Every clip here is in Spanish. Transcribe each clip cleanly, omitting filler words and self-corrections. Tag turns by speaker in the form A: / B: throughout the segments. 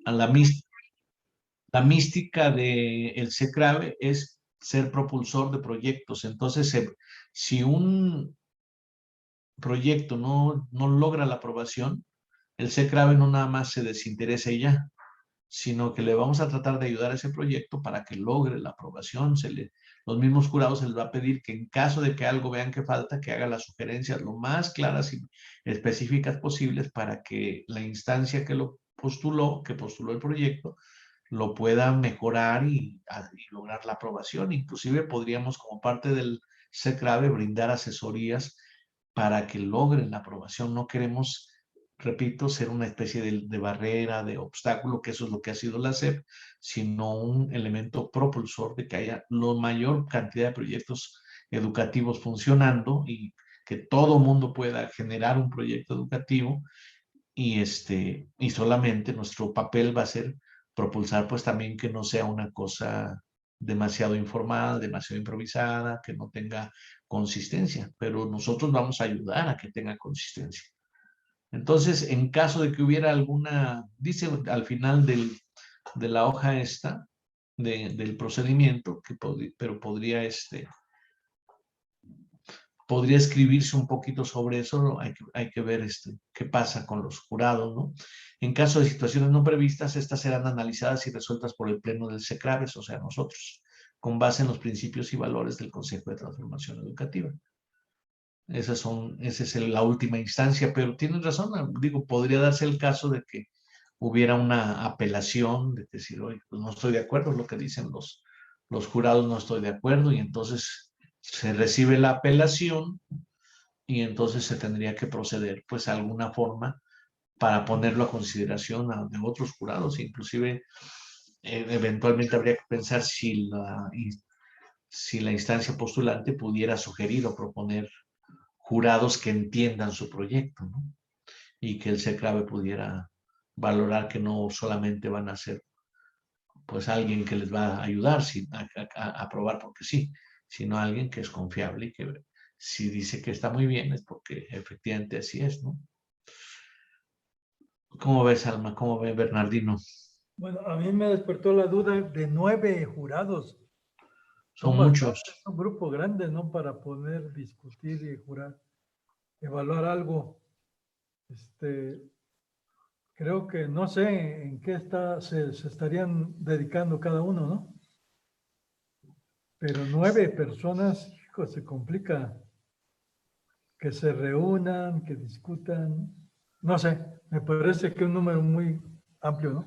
A: a la mística del CECRAVE es ser propulsor de proyectos. Entonces, si un proyecto no logra la aprobación, el CECRAVE no nada más se desinteresa y ya, sino que le vamos a tratar de ayudar a ese proyecto para que logre la aprobación. Los mismos jurados se les va a pedir que en caso de que algo vean que falta, que haga las sugerencias lo más claras y específicas posibles para que la instancia que postuló el proyecto, lo pueda mejorar y lograr la aprobación. Inclusive podríamos, como parte del CECRAVE, brindar asesorías para que logren la aprobación. No queremos, repito, ser una especie de barrera, de obstáculo, que eso es lo que ha sido la SEP, sino un elemento propulsor de que haya la mayor cantidad de proyectos educativos funcionando y que todo mundo pueda generar un proyecto educativo y solamente nuestro papel va a ser propulsar pues también que no sea una cosa demasiado informal, demasiado improvisada, que no tenga consistencia, pero nosotros vamos a ayudar a que tenga consistencia. Entonces, en caso de que hubiera alguna, dice al final de la hoja esta, del procedimiento, pero podría escribirse un poquito sobre eso, ¿no? Hay que ver qué pasa con los jurados, ¿no? En caso de situaciones no previstas, estas serán analizadas y resueltas por el Pleno del CECRAVES, o sea, nosotros, con base en los principios y valores del Consejo de Transformación Educativa. Esa es la última instancia, pero tienen razón, digo, podría darse el caso de que hubiera una apelación, de decir, oye, pues no estoy de acuerdo, es lo que dicen los jurados, no estoy de acuerdo, y entonces se recibe la apelación y entonces se tendría que proceder pues a alguna forma para ponerlo a consideración de otros jurados. Inclusive eventualmente habría que pensar si la instancia postulante pudiera sugerir o proponer jurados que entiendan su proyecto, ¿no? Y que el CECRAVE pudiera valorar que no solamente van a ser pues alguien que les va a ayudar a aprobar porque sí, sino alguien que es confiable y que si dice que está muy bien es porque efectivamente así es, ¿no? ¿Cómo ves, Alma? ¿Cómo ve Bernardino?
B: Bueno, a mí me despertó la duda de 9 jurados.
A: Son muchos.
B: Es un grupo grande, ¿no? Para poder discutir y jurar, evaluar algo. Creo que no sé en qué se estarían dedicando cada uno, ¿no? Pero 9 personas, hijo, se complica que se reúnan, que discutan. No sé, me parece que es un número muy amplio, ¿no?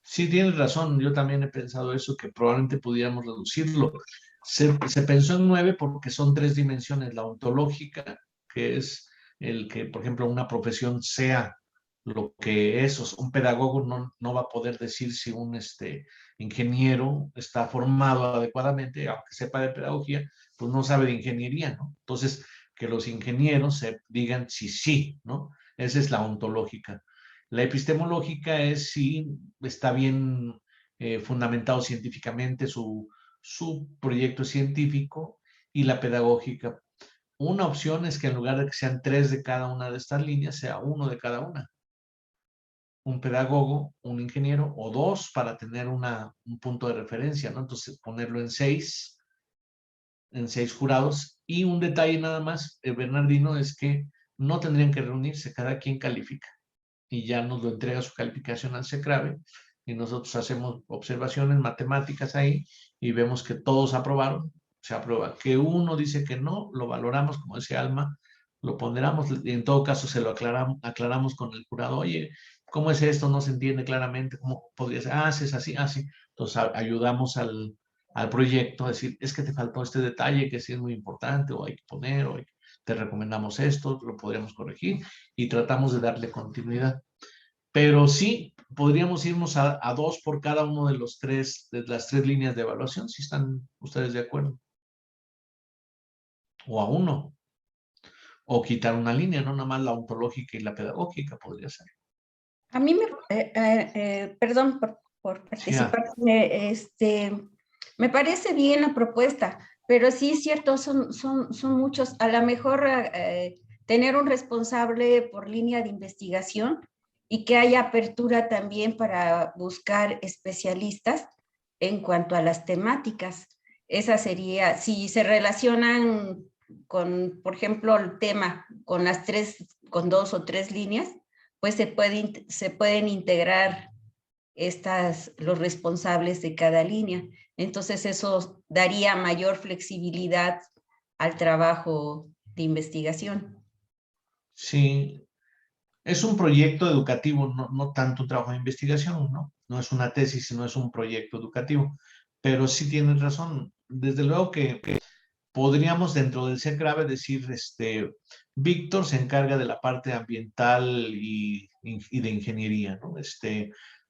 A: Sí, tienes razón. Yo también he pensado eso, que probablemente pudiéramos reducirlo. Se pensó en 9 porque son 3 dimensiones. La ontológica, que es el que, por ejemplo, una profesión sea lo que es. Un pedagogo no va a poder decir si un ingeniero está formado adecuadamente, aunque sepa de pedagogía, pues no sabe de ingeniería, ¿no? Entonces, que los ingenieros digan si sí, ¿no? Esa es la ontológica. La epistemológica es si está bien fundamentado científicamente su proyecto científico, y la pedagógica. Una opción es que en lugar de que sean 3 de cada una de estas líneas, sea 1 de cada una. Un pedagogo, un ingeniero o 2 para tener un punto de referencia, ¿no? Entonces ponerlo en 6 jurados. Y un detalle nada más, Bernardino, es que no tendrían que reunirse, cada quien califica y ya nos lo entrega su calificación al CECRAVE y nosotros hacemos observaciones matemáticas ahí y vemos que todos aprobaron, se aprueba. Que uno dice que no, lo valoramos, como decía Alma, lo ponderamos y en todo caso se lo aclaramos con el jurado. Oye, ¿cómo es esto? No se entiende claramente, ¿cómo podría ser? Ah, sí, es así, así. Entonces ayudamos al proyecto a decir, es que te faltó este detalle que sí es muy importante, o hay que poner, o te recomendamos esto, lo podríamos corregir, y tratamos de darle continuidad. Pero sí, podríamos irnos a 2 por cada uno de las 3 líneas de evaluación, si están ustedes de acuerdo. O a 1. O quitar una línea, no nada más la ontológica y la pedagógica podría ser.
C: A mí perdón por participar, me parece bien la propuesta, pero sí es cierto, son muchos. A lo mejor tener un responsable por línea de investigación y que haya apertura también para buscar especialistas en cuanto a las temáticas. Esa sería, si se relacionan con, por ejemplo, el tema con las con 2 o 3 líneas, pues se pueden integrar los responsables de cada línea. Entonces eso daría mayor flexibilidad al trabajo de investigación.
A: Sí, es un proyecto educativo, no tanto un trabajo de investigación, ¿no? No es una tesis, sino es un proyecto educativo. Pero sí tienes razón. Desde luego que podríamos dentro del CECRAVE decir, Víctor se encarga de la parte ambiental y de ingeniería, ¿no?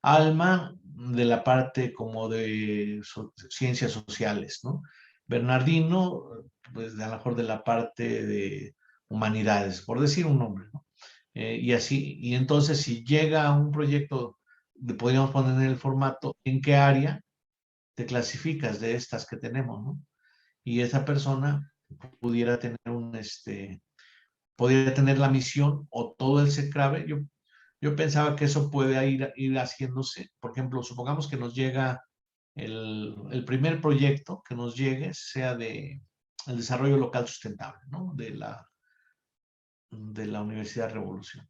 A: Alma de la parte como de ciencias sociales, ¿no? Bernardino, pues a lo mejor de la parte de humanidades, por decir un nombre, ¿no? Y así, y entonces si llega un proyecto, podríamos poner en el formato, ¿en qué área te clasificas de estas que tenemos, ¿no? Y esa persona pudiera tener podría tener la misión o todo el CECRAVE. Yo pensaba que eso puede ir haciéndose. Por ejemplo, supongamos que nos llega el primer proyecto que nos llegue sea de el desarrollo local sustentable, ¿no? De la Universidad Revolución.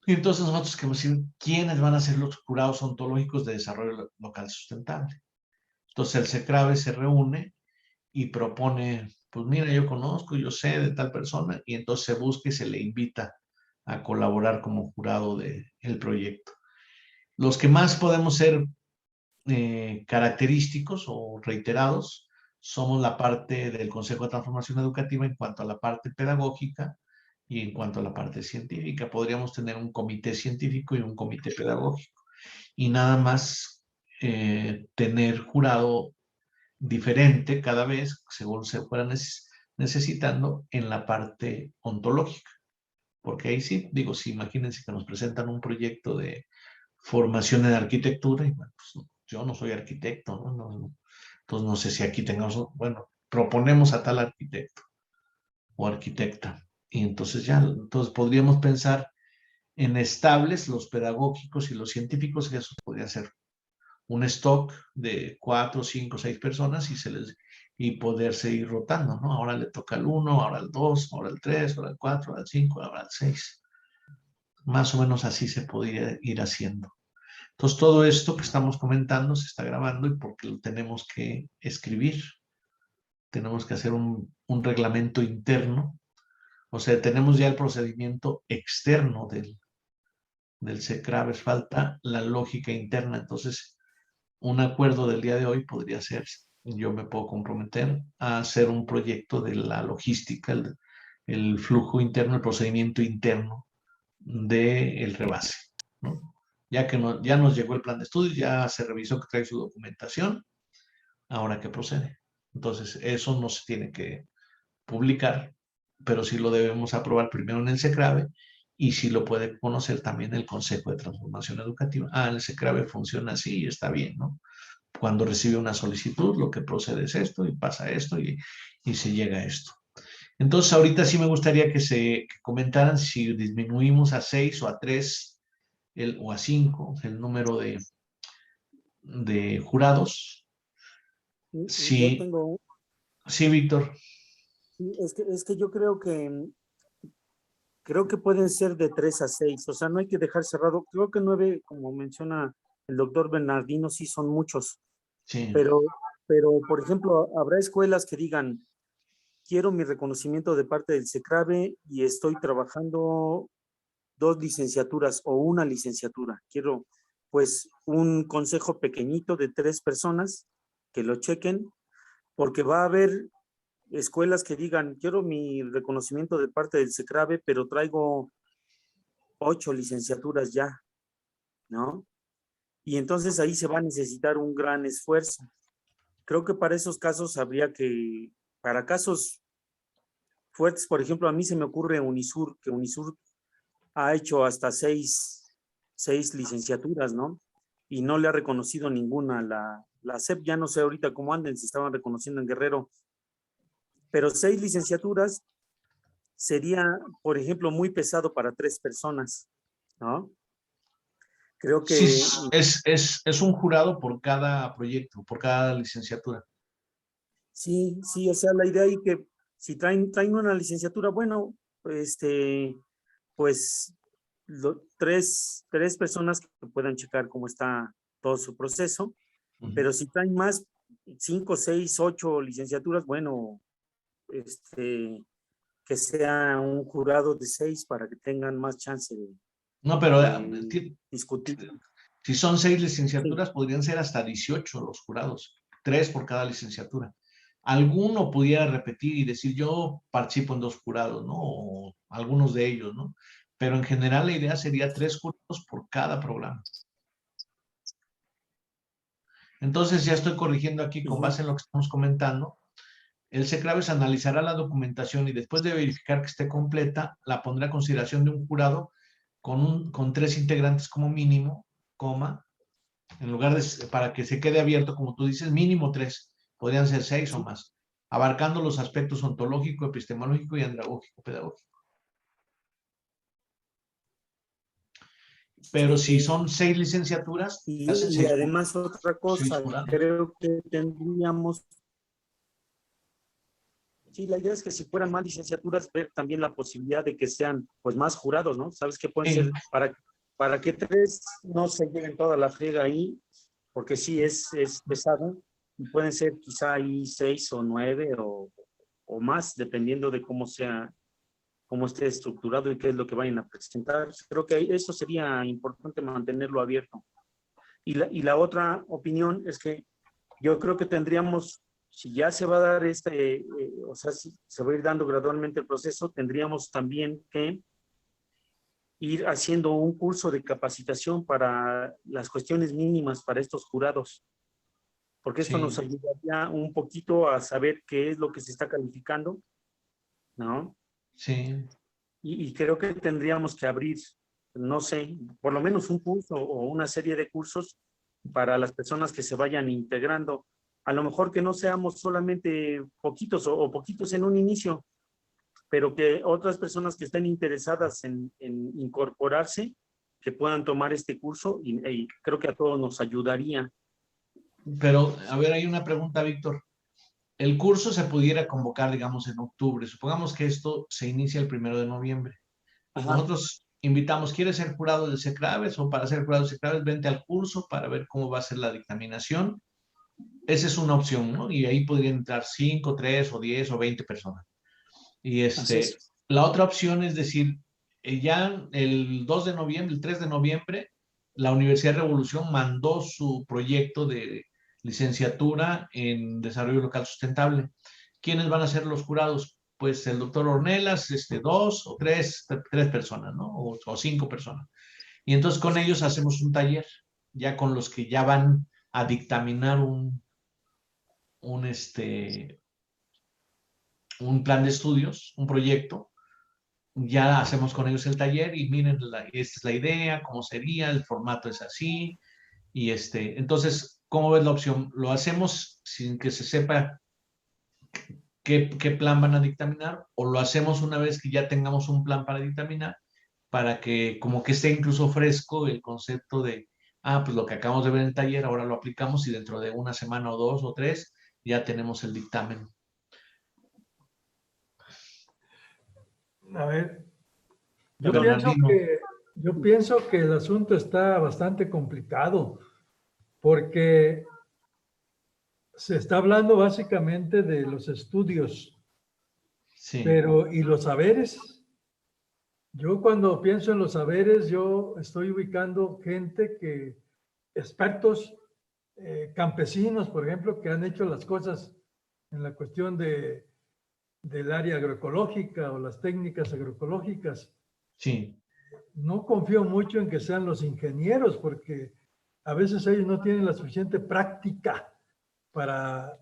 A: Y entonces nosotros queremos decir quiénes van a ser los jurados ontológicos de desarrollo local sustentable. Entonces el CECRAVE se reúne y propone, pues mira, yo conozco, yo sé de tal persona, y entonces se busca y se le invita a colaborar como jurado del proyecto. Los que más podemos ser característicos o reiterados somos la parte del Consejo de Transformación Educativa en cuanto a la parte pedagógica y en cuanto a la parte científica. Podríamos tener un comité científico y un comité pedagógico y nada más tener jurado diferente cada vez según se fuera necesitando en la parte ontológica. Porque ahí sí, digo, sí, imagínense que nos presentan un proyecto de formación en arquitectura y bueno, pues yo no soy arquitecto, ¿no? Entonces no sé si aquí tengamos, bueno, proponemos a tal arquitecto o arquitecta y entonces ya, entonces podríamos pensar en estables los pedagógicos y los científicos, que eso podría ser un stock de 4, 5, 6 personas y poderse ir rotando, ¿no? Ahora le toca al 1, ahora al 2, ahora al 3, ahora al 4, ahora al 5, ahora al 6. Más o menos así se podría ir haciendo. Entonces, todo esto que estamos comentando se está grabando y porque lo tenemos que escribir. Tenemos que hacer un reglamento interno. O sea, tenemos ya el procedimiento externo del CECRAVE, falta la lógica interna. Entonces, un acuerdo del día de hoy podría ser, yo me puedo comprometer a hacer un proyecto de la logística, el flujo interno, el procedimiento interno del rebase, ¿no? Ya que ya nos llegó el plan de estudios, ya se revisó que trae su documentación, ahora qué procede. Entonces, eso no se tiene que publicar, pero sí lo debemos aprobar primero en el CECRAVE y sí lo puede conocer también el Consejo de Transformación Educativa. Ah, el CECRAVE funciona así y está bien, ¿no? Cuando recibe una solicitud, lo que procede es esto y pasa esto y se llega a esto. Entonces, ahorita sí me gustaría que comentaran si disminuimos a 6 o a 3 o a 5 el número de jurados.
D: Yo
A: Sí,
D: tengo,
A: sí, Víctor.
D: es que yo creo que pueden ser de 3 a 6, o sea, no hay que dejar cerrado. Creo que 9, como menciona el doctor Bernardino, sí son muchos,
A: Sí,
D: pero, pero, por ejemplo, habrá escuelas que digan, quiero mi reconocimiento de parte del CECRAVE y estoy trabajando 2 licenciaturas o una licenciatura. Quiero, pues, un consejo pequeñito de 3 personas que lo chequen, porque va a haber escuelas que digan, quiero mi reconocimiento de parte del CECRAVE, pero traigo 8 licenciaturas ya, ¿no? Y entonces ahí se va a necesitar un gran esfuerzo. Creo que para esos casos habría que, para casos fuertes, por ejemplo, a mí se me ocurre Unisur, que Unisur ha hecho hasta 6 licenciaturas, ¿no? Y no le ha reconocido ninguna. La SEP, ya no sé ahorita cómo anden, si estaban reconociendo en Guerrero, pero 6 licenciaturas sería, por ejemplo, muy pesado para 3 personas. ¿no? Creo que
A: Sí, es un jurado por cada proyecto, por cada licenciatura.
D: sí, o sea, la idea ahí que si traen una licenciatura, bueno, pues tres personas que puedan checar cómo está todo su proceso, pero si traen más, 5, 6, 8 licenciaturas, bueno, que sea un jurado de 6 para que tengan más chance
A: No, pero
D: de discutir.
A: si son 6
D: Sí,
A: licenciaturas, podrían ser hasta 18 los jurados, 3 por cada licenciatura. Alguno pudiera repetir y decir, yo participo en 2 jurados, ¿no? O algunos de ellos, ¿no? Pero en general la idea sería 3 jurados por cada programa. Entonces ya estoy corrigiendo aquí con base en lo que estamos comentando. El CECRAVES analizará la documentación y después de verificar que esté completa, la pondrá a consideración de un jurado con 3 integrantes como mínimo, coma, en lugar de, para que se quede abierto, como tú dices, mínimo 3, podrían ser 6 o más, abarcando los aspectos ontológico, epistemológico y andragógico, pedagógico. Pero si son 6 licenciaturas, hacen
D: y
A: 6
D: además otra cosa,
A: jurados.
D: creo que tendríamos, sí, la idea es que si fueran más licenciaturas, ver también la posibilidad de que sean pues más jurados, ¿no? Sabes que pueden ser, para que 3 no se lleven toda la friega ahí, porque sí es pesado, y pueden ser quizá ahí 6 o 9 o más, dependiendo de cómo sea, cómo esté estructurado y qué es lo que vayan a presentar. Creo que eso sería importante mantenerlo abierto. Y la otra opinión es que yo creo que tendríamos, si ya se va a dar o sea, si se va a ir dando gradualmente el proceso, tendríamos también que ir haciendo un curso de capacitación para las cuestiones mínimas para estos jurados, porque esto nos ayudaría un poquito a saber qué es lo que se está calificando, ¿no?
A: Sí.
D: Y creo que tendríamos que abrir, no sé, por lo menos un curso o una serie de cursos para las personas que se vayan integrando. A lo mejor que no seamos solamente poquitos o poquitos en un inicio, pero que otras personas que estén interesadas en incorporarse, que puedan tomar este curso y creo que a todos nos ayudaría.
A: Pero, a ver, hay una pregunta, Víctor. El curso se pudiera convocar, digamos, en octubre. Supongamos que esto se inicia el 1 de noviembre.
D: Ajá.
A: Nosotros invitamos, ¿quieres ser jurado del CECRAVES? O para ser jurado del CECRAVES, vente al curso para ver cómo va a ser la dictaminación. Esa es una opción, ¿no? Y ahí podrían entrar 5, 3 o 10 o 20 personas. Y la otra opción es decir, ya el 2 de noviembre, el 3 de noviembre, la Universidad de Revolución mandó su proyecto de licenciatura en Desarrollo Local Sustentable. ¿Quiénes van a ser los jurados? Pues el doctor Ornelas, 2 o 3 personas, ¿no? O 5 personas. Y entonces con ellos hacemos un taller, ya con los que ya van a dictaminar un plan de estudios, un proyecto. Ya hacemos con ellos el taller y miren, esta es la idea, cómo sería, el formato es así. Y entonces, ¿cómo ves la opción? ¿Lo hacemos sin que se sepa qué plan van a dictaminar? ¿O lo hacemos una vez que ya tengamos un plan para dictaminar? Para que como que esté incluso fresco el concepto de, pues lo que acabamos de ver en el taller, ahora lo aplicamos y dentro de una semana o 2 o 3 ya tenemos el dictamen.
B: A ver,
A: Bernardino.
B: yo pienso que el asunto está bastante complicado porque se está hablando básicamente de los estudios,
A: Sí.
B: pero ¿y los saberes? Yo cuando pienso en los saberes, yo estoy ubicando gente expertos, campesinos, por ejemplo, que han hecho las cosas en la cuestión del área agroecológica o las técnicas agroecológicas.
A: Sí.
B: No confío mucho en que sean los ingenieros, porque a veces ellos no tienen la suficiente práctica para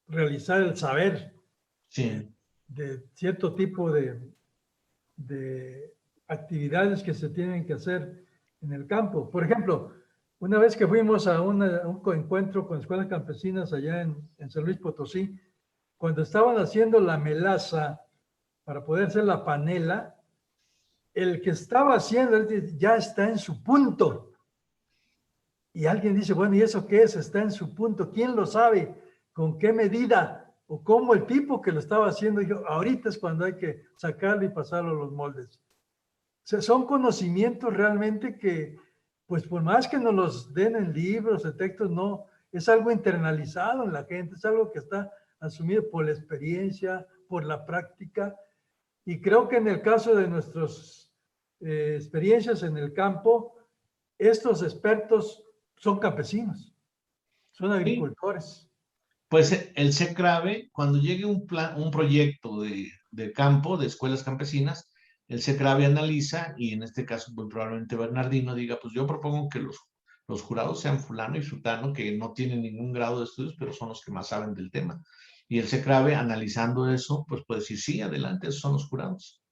B: realizar el saber de cierto tipo de actividades que se tienen que hacer en el campo. Por ejemplo, una vez que fuimos a un encuentro con escuelas campesinas allá en San Luis Potosí, cuando estaban haciendo la melaza para poder hacer la panela, el que estaba haciendo ya está en su punto. Y alguien dice, bueno, ¿y eso qué es? Está en su punto. ¿Quién lo sabe? ¿Con qué medida? O cómo el tipo que lo estaba haciendo dijo, ahorita es cuando hay que sacarlo y pasarlo a los moldes. O sea, son conocimientos realmente que, pues por más que nos los den en libros, en textos, no, es algo internalizado en la gente, es algo que está asumido por la experiencia, por la práctica. Y creo que en el caso de nuestras experiencias en el campo, estos expertos son campesinos, son
A: Sí.
B: agricultores.
A: Pues el CECRAVE, cuando llegue un proyecto de campo, de escuelas campesinas, el CECRAVE analiza, y en este caso muy probablemente Bernardino diga, pues yo propongo que los jurados sean fulano y sutano, que no tienen ningún grado de estudios, pero son los que más saben del tema. Y el CECRAVE, analizando eso, pues puede decir, sí, adelante, esos son los jurados.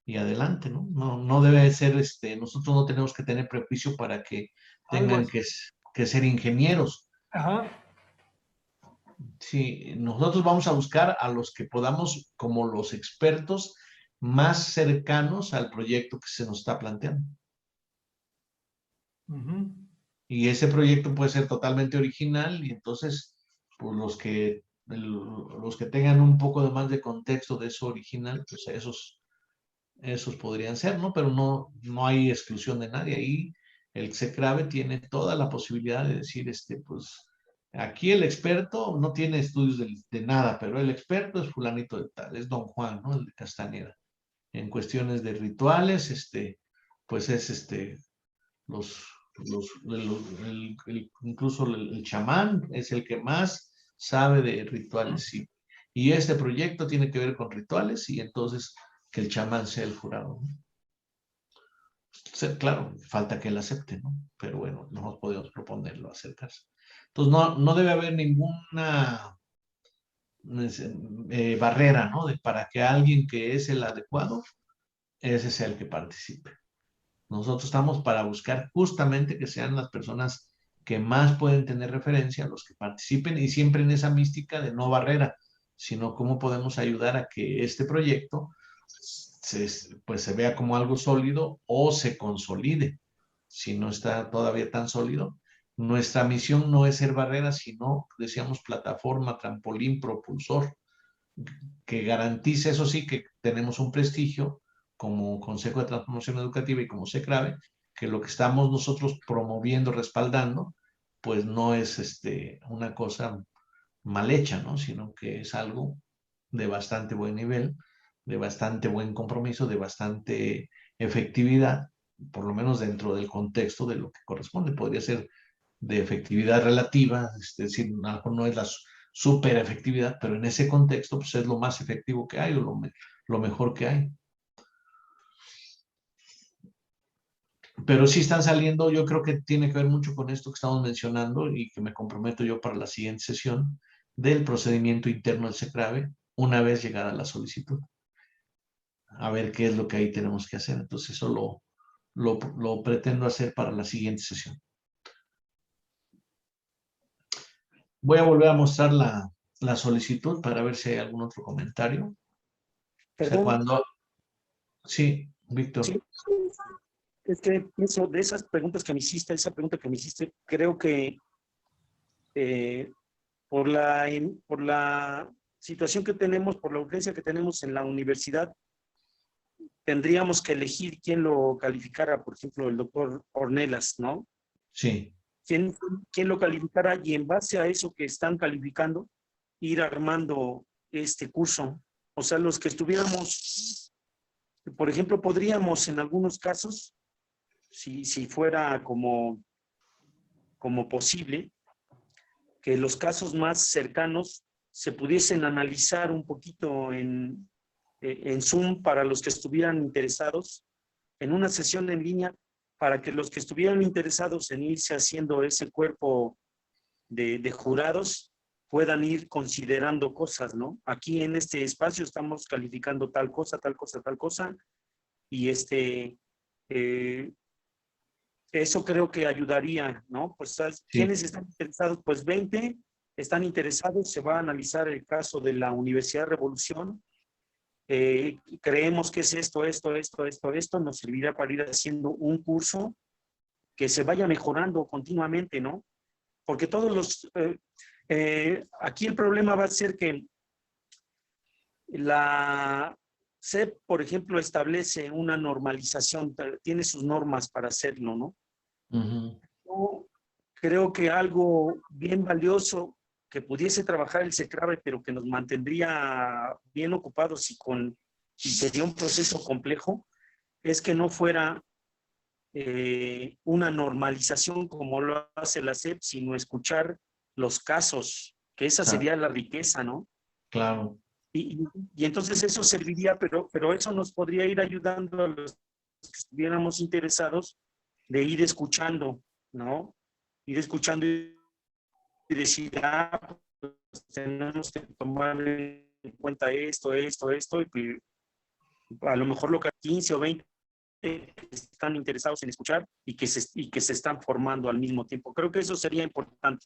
A: Y adelante, ¿no? No debe ser, nosotros no tenemos que tener prejuicio para que tengan que ser ingenieros.
B: Ajá.
A: Sí, nosotros vamos a buscar a los que podamos, como los expertos más cercanos al proyecto que se nos está planteando.
B: Uh-huh.
A: Y ese proyecto puede ser totalmente original y entonces, pues los que tengan un poco de más de contexto de eso original, pues esos podrían ser, ¿no? Pero no hay exclusión de nadie. Ahí el CECRAVE tiene toda la posibilidad de decir, pues, aquí el experto no tiene estudios de nada, pero el experto es fulanito de tal, es don Juan, ¿no? El de Castañeda. En cuestiones de rituales, pues es incluso el chamán es el que más sabe de rituales, sí. Y este proyecto tiene que ver con rituales y entonces que el chamán sea el jurado, ¿no? Claro, falta que él acepte, ¿no? Pero bueno, no podemos proponerlo, acercarse. Entonces no debe haber ninguna barrera, ¿no? Para que alguien que es el adecuado, ese sea el que participe. Nosotros estamos para buscar justamente que sean las personas que más pueden tener referencia, los que participen, y siempre en esa mística de no barrera, sino cómo podemos ayudar a que este proyecto pues se vea como algo sólido o se consolide. Si no está todavía tan sólido, nuestra misión no es ser barrera, sino, decíamos, plataforma, trampolín, propulsor, que garantice, eso sí, que tenemos un prestigio como Consejo de Transformación Educativa y como CECRAVE, que lo que estamos nosotros promoviendo, respaldando, pues no es una cosa mal hecha, ¿no? Sino que es algo de bastante buen nivel, de bastante buen compromiso, de bastante efectividad, por lo menos dentro del contexto de lo que corresponde. Podría ser de efectividad relativa, es decir, a lo mejor no es la super efectividad, pero en ese contexto pues es lo más efectivo que hay o lo mejor que hay. Pero sí están saliendo, yo creo que tiene que ver mucho con esto que estamos mencionando y que me comprometo yo para la siguiente sesión del procedimiento interno del CECRAVE una vez llegada la solicitud. A ver qué es lo que ahí tenemos que hacer. Entonces eso lo pretendo hacer para la siguiente sesión. Voy a volver a mostrar la solicitud para ver si hay algún otro comentario.
D: Perdón.
A: Sí, Víctor.
D: Sí. Es que eso, de esas preguntas que me hiciste, esa pregunta que me hiciste, creo que por la situación que tenemos, por la urgencia que tenemos en la universidad, tendríamos que elegir quién lo calificara, por ejemplo, el doctor Ornelas, ¿no?
A: Sí.
D: ¿Quién lo calificara? Y en base a eso que están calificando, ir armando este curso. O sea, los que estuviéramos, por ejemplo, podríamos en algunos casos, si fuera como posible, que los casos más cercanos se pudiesen analizar un poquito en Zoom para los que estuvieran interesados, en una sesión en línea, para que los que estuvieran interesados en irse haciendo ese cuerpo de jurados puedan ir considerando cosas, ¿no? Aquí en este espacio estamos calificando tal cosa, tal cosa, tal cosa, y eso creo que ayudaría, ¿no? Pues, ¿quiénes están interesados? Pues 20 están interesados, se va a analizar el caso de la Universidad Revolución creemos que es esto, nos servirá para ir haciendo un curso que se vaya mejorando continuamente, ¿no? Porque todos los... aquí el problema va a ser que la SEP, por ejemplo, establece una normalización, tiene sus normas para hacerlo, ¿no? Yo creo que algo bien valioso que pudiese trabajar el CECRAVE, pero que nos mantendría bien ocupados y sería un proceso complejo, es que no fuera una normalización como lo hace la SEP, sino escuchar los casos, que esa sería la riqueza, ¿no?
A: Claro.
D: Y entonces eso serviría, pero eso nos podría ir ayudando a los que estuviéramos interesados de ir escuchando, ¿no? Ir escuchando y decir, pues tenemos que tomar en cuenta esto, y a lo mejor lo que 15 o 20 están interesados en escuchar y que se están formando al mismo tiempo. Creo que eso sería importante.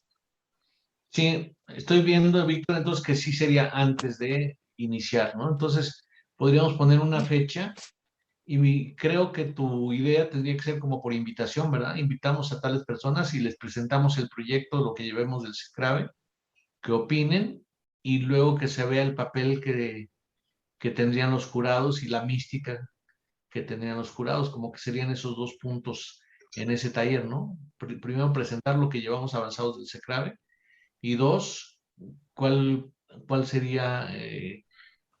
A: Sí, estoy viendo, Víctor, entonces que sí sería antes de iniciar, ¿no? Entonces, podríamos poner una fecha y creo que tu idea tendría que ser como por invitación, ¿verdad? Invitamos a tales personas y les presentamos el proyecto, lo que llevemos del CECRAVE, que opinen y luego que se vea el papel que tendrían los jurados y la mística que tendrían los jurados, como que serían esos dos puntos en ese taller, ¿no? Primero, presentar lo que llevamos avanzados del CECRAVE y dos, cuál sería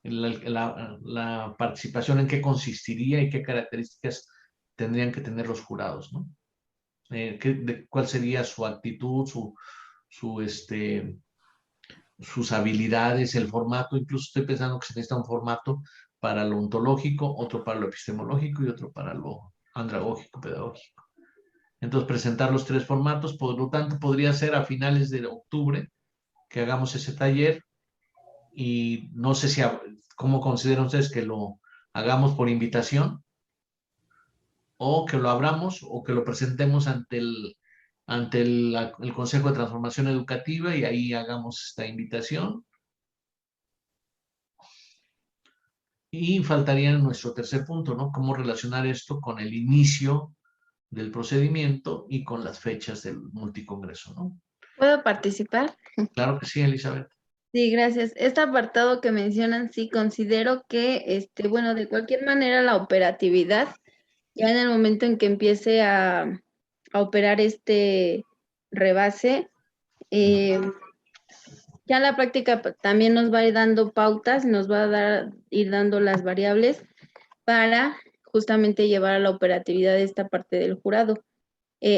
A: la participación, en qué consistiría y qué características tendrían que tener los jurados, ¿no? Cuál sería su actitud, sus habilidades, el formato. Incluso estoy pensando que se necesita un formato para lo ontológico, otro para lo epistemológico y otro para lo andragógico, pedagógico. Entonces, presentar los tres formatos, por lo tanto, podría ser a finales de octubre que hagamos ese taller y no sé cómo consideran ustedes que lo hagamos por invitación o que lo abramos o que lo presentemos ante el Consejo de Transformación Educativa y ahí hagamos esta invitación. Y faltaría nuestro tercer punto, ¿no? Cómo relacionar esto con el inicio del procedimiento y con las fechas del multicongreso, ¿no?
E: ¿Puedo participar?
A: Claro que sí, Elizabeth.
E: Sí, gracias. Este apartado que mencionan, sí, considero que, bueno, de cualquier manera la operatividad, ya en el momento en que empiece a operar este rebase, ya la práctica también nos va a ir dando pautas, nos va a ir dando las variables para justamente llevar a la operatividad de esta parte del jurado.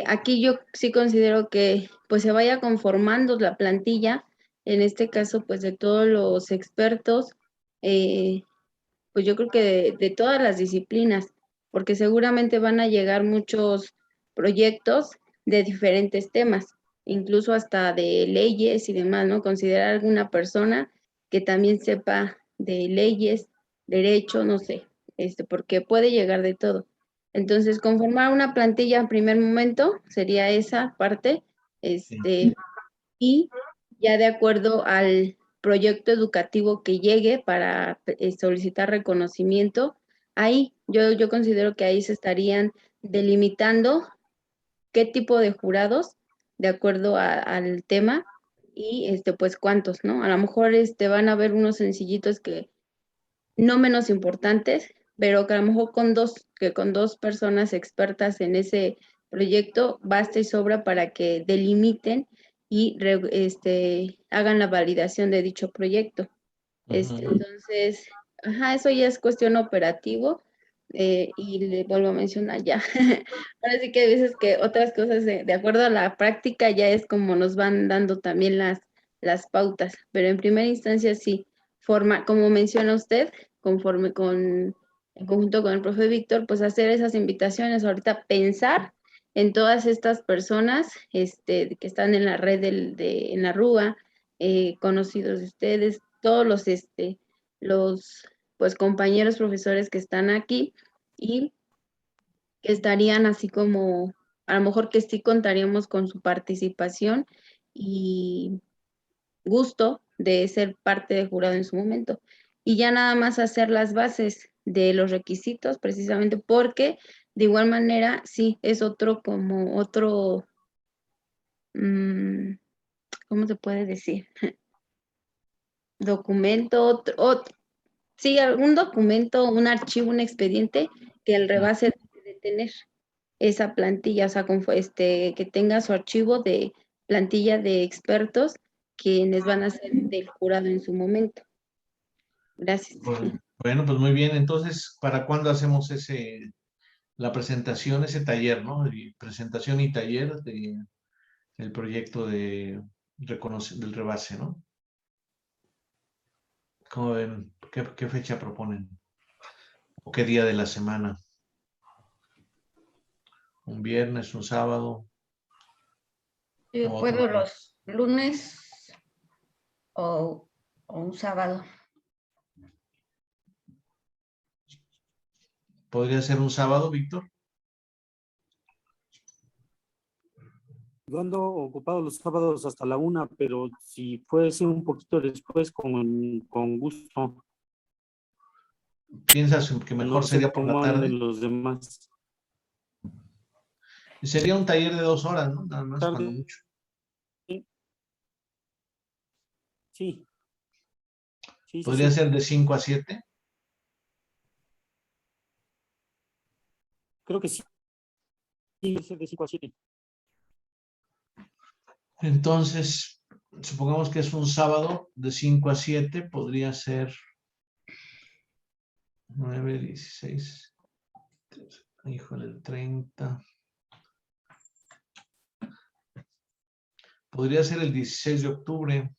E: Aquí yo sí considero que pues se vaya conformando la plantilla, en este caso pues de todos los expertos, pues yo creo que de todas las disciplinas, porque seguramente van a llegar muchos proyectos de diferentes temas, incluso hasta de leyes y demás, ¿no? Considerar alguna persona que también sepa de leyes, derecho, no sé, porque puede llegar de todo. Entonces, conformar una plantilla en primer momento sería esa parte, y ya de acuerdo al proyecto educativo que llegue para solicitar reconocimiento, ahí yo considero que ahí se estarían delimitando qué tipo de jurados, de acuerdo al tema, y pues cuántos, ¿no? A lo mejor van a haber unos sencillitos que no menos importantes, pero que a lo mejor con dos personas expertas en ese proyecto basta y sobra para que delimiten y hagan la validación de dicho proyecto. Entonces, eso ya es cuestión operativo, y le vuelvo a mencionar ya. Ahora sí que hay veces que otras cosas de acuerdo a la práctica ya es como nos van dando también las pautas, pero en primera instancia sí, como menciona usted, en conjunto con el profe Víctor, pues hacer esas invitaciones, ahorita pensar en todas estas personas que están en la red en la RUA, conocidos de ustedes, todos los pues compañeros profesores que están aquí y que estarían así como, a lo mejor que sí contaríamos con su participación y gusto de ser parte del jurado en su momento. y ya nada más hacer las bases de los requisitos, precisamente porque de igual manera, sí, es otro, ¿cómo se puede decir? Documento, sí, algún documento, un archivo, un expediente que el rebase debe de tener esa plantilla, o sea, que tenga su archivo de plantilla de expertos quienes van a ser del jurado en su momento. Gracias.
A: Bueno, pues muy bien. Entonces, ¿para cuándo hacemos la presentación, ese taller, ¿no? Presentación y taller del proyecto del rebase, ¿no? ¿Cómo ven? ¿Qué fecha proponen? ¿O qué día de la semana? ¿Un viernes, un sábado?
C: Yo puedo los lunes o un sábado.
A: ¿Podría ser un sábado, Víctor?
D: Yo ando ocupado los sábados hasta la 1, pero si fuese un poquito después, con gusto.
A: ¿Piensas que mejor
D: No sé
A: sería por la
D: cómo anden
A: tarde?
D: los demás.
A: Sería un taller de 2 horas, ¿no? Nada más,
D: Tarde.
A: cuando mucho.
D: Sí. Sí,
A: ¿Podría
D: sí.
A: ser de 5 a 7?
D: Creo que sí. Sí, debe ser de 5 a 7.
A: Entonces, supongamos que es un sábado de 5 a 7, podría ser 9, 16, híjole, el 30. Podría ser el 16 de octubre.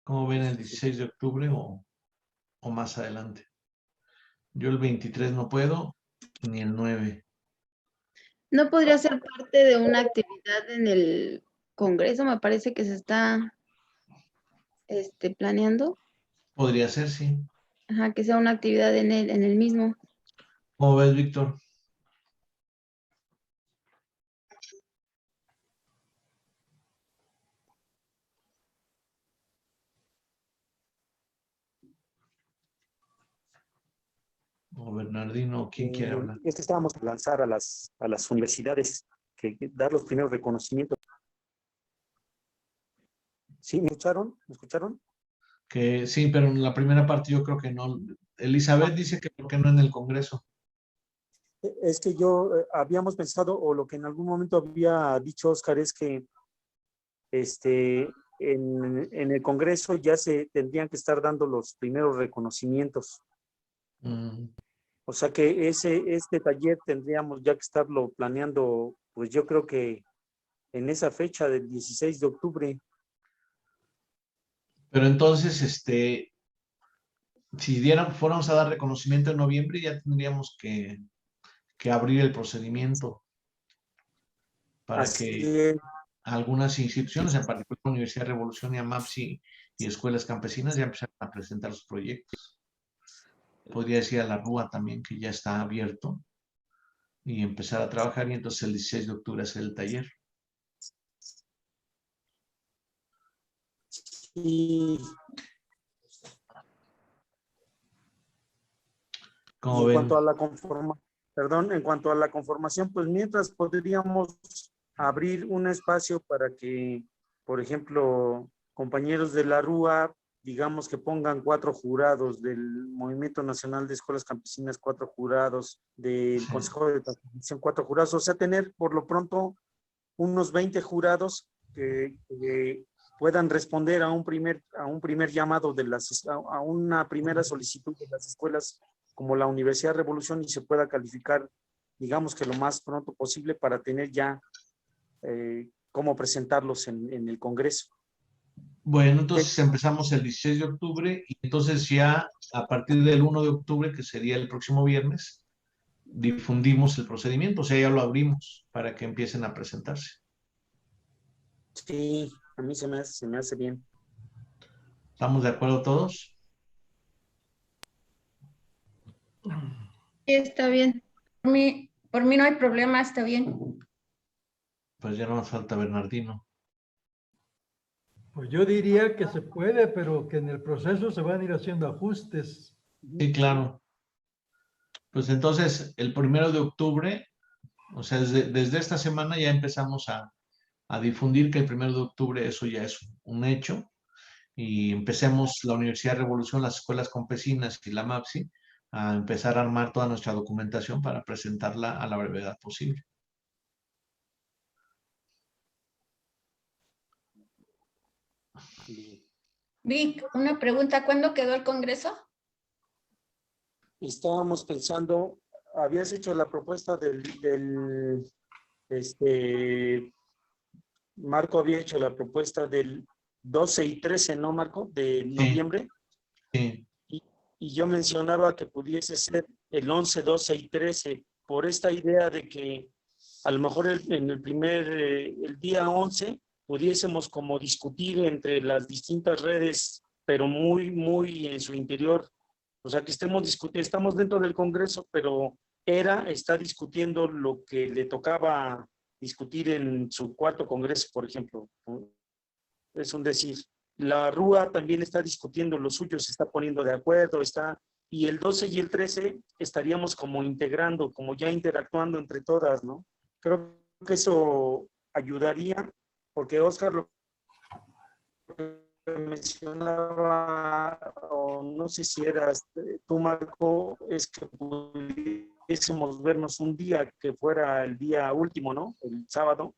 A: ¿Cómo ven el 16 de octubre o más adelante? Yo el 23 no puedo, ni el 9.
E: ¿No podría ser parte de una actividad en el Congreso? Me parece que se está planeando.
A: Podría ser, sí.
E: Ajá, que sea una actividad en el mismo.
A: ¿Cómo ves, Víctor? O Bernardino, ¿quién quiere hablar?
D: Es que estábamos a lanzar a las universidades, dar los primeros reconocimientos. ¿Sí? ¿Me escucharon? ¿Me escucharon?
A: Que sí, pero en la primera parte yo creo que no. Elizabeth dice que por qué no en el Congreso.
D: Es que yo habíamos pensado, o lo que en algún momento había dicho Oscar, es que en el Congreso ya se tendrían que estar dando los primeros reconocimientos. O sea que este taller tendríamos ya que estarlo planeando, pues yo creo que en esa fecha del 16 de octubre.
A: Pero entonces, si fuéramos a dar reconocimiento en noviembre, ya tendríamos que abrir el procedimiento para que algunas instituciones, en particular la Universidad Revolución y AMAPSI y escuelas campesinas, ya empezaran a presentar sus proyectos. Podría decir a la RUA también que ya está abierto y empezar a trabajar, y entonces el 16 de octubre hacer el taller.
D: Y
A: ¿Cómo
D: en
A: ven?
D: cuanto a en cuanto a la conformación, pues mientras podríamos abrir un espacio para que, por ejemplo, compañeros de la RUA, digamos que pongan 4 jurados, del Movimiento Nacional de Escuelas Campesinas 4 jurados, del Consejo de Transformación 4 jurados, o sea, tener por lo pronto unos 20 jurados que puedan responder a un primer llamado a una primera solicitud de las escuelas como la Universidad Revolución, y se pueda calificar, digamos que lo más pronto posible, para tener ya cómo presentarlos en el Congreso.
A: Bueno, entonces empezamos el 16 de octubre y entonces ya a partir del 1 de octubre, que sería el próximo viernes, difundimos el procedimiento, o sea, ya lo abrimos para que empiecen a presentarse.
D: Sí, a mí se me hace bien.
A: ¿Estamos de acuerdo todos?
E: Sí, está bien.
C: Por mí no hay problema, está bien.
A: Pues ya no nos falta Bernardino.
B: Pues yo diría que se puede, pero que en el proceso se van a ir haciendo ajustes.
A: Sí, claro. Pues entonces, el 1 de octubre, o sea, desde esta semana ya empezamos a difundir que el 1 de octubre eso ya es un hecho, y empecemos la Universidad Revolución, las escuelas campesinas y la MAPSI a empezar a armar toda nuestra documentación para presentarla a la brevedad posible.
C: Vic, una pregunta, ¿cuándo quedó el Congreso?
D: Estábamos pensando, habías hecho la propuesta Marco había hecho la propuesta del 12 y 13, ¿no, Marco? De noviembre.
A: Sí.
D: Y yo mencionaba que pudiese ser el 11, 12 y 13, por esta idea de que a lo mejor en el día 11 pudiésemos como discutir entre las distintas redes, pero muy en su interior. O sea, que estamos dentro del Congreso, pero está discutiendo lo que le tocaba discutir en su 4º Congreso, por ejemplo. Es un decir. La RUA también está discutiendo lo suyo, se está poniendo de acuerdo, y el 12 y el 13 estaríamos como integrando, como ya interactuando entre todas, ¿no? Creo que eso ayudaría, porque Oscar lo mencionaba, o no sé si eras tú, Marco, es que pudiésemos vernos un día que fuera el día último, ¿no? El sábado.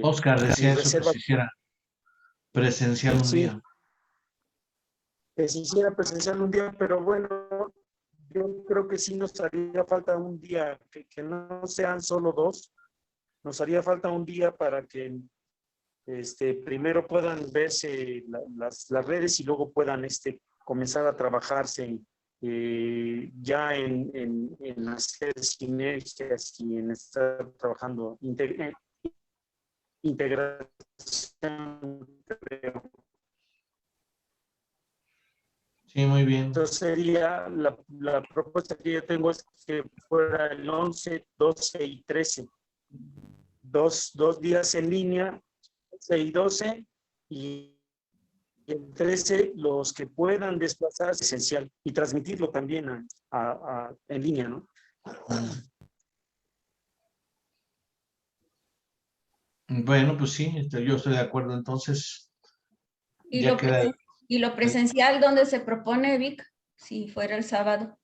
A: Oscar decía eso, que
D: reserva,
A: se hiciera presencial un día.
D: Que se hiciera presencial un día, pero bueno, yo creo que sí nos haría falta un día, que no sean solo 2, nos haría falta un día para que primero puedan verse las redes y luego puedan comenzar a trabajarse ya en hacer sinergias y en estar trabajando integración, creo.
A: Sí, muy bien.
D: Entonces sería la propuesta que yo tengo es que fuera el 11, 12 y 13. Dos días en línea, 11 y 12, y el 13 los que puedan desplazarse, esencial, y transmitirlo también en línea, ¿no?
A: Bueno, pues sí, yo estoy de acuerdo. Entonces,
C: ¿Y
A: ya queda.
C: ¿Y lo presencial dónde se propone, Vic? Si fuera el sábado.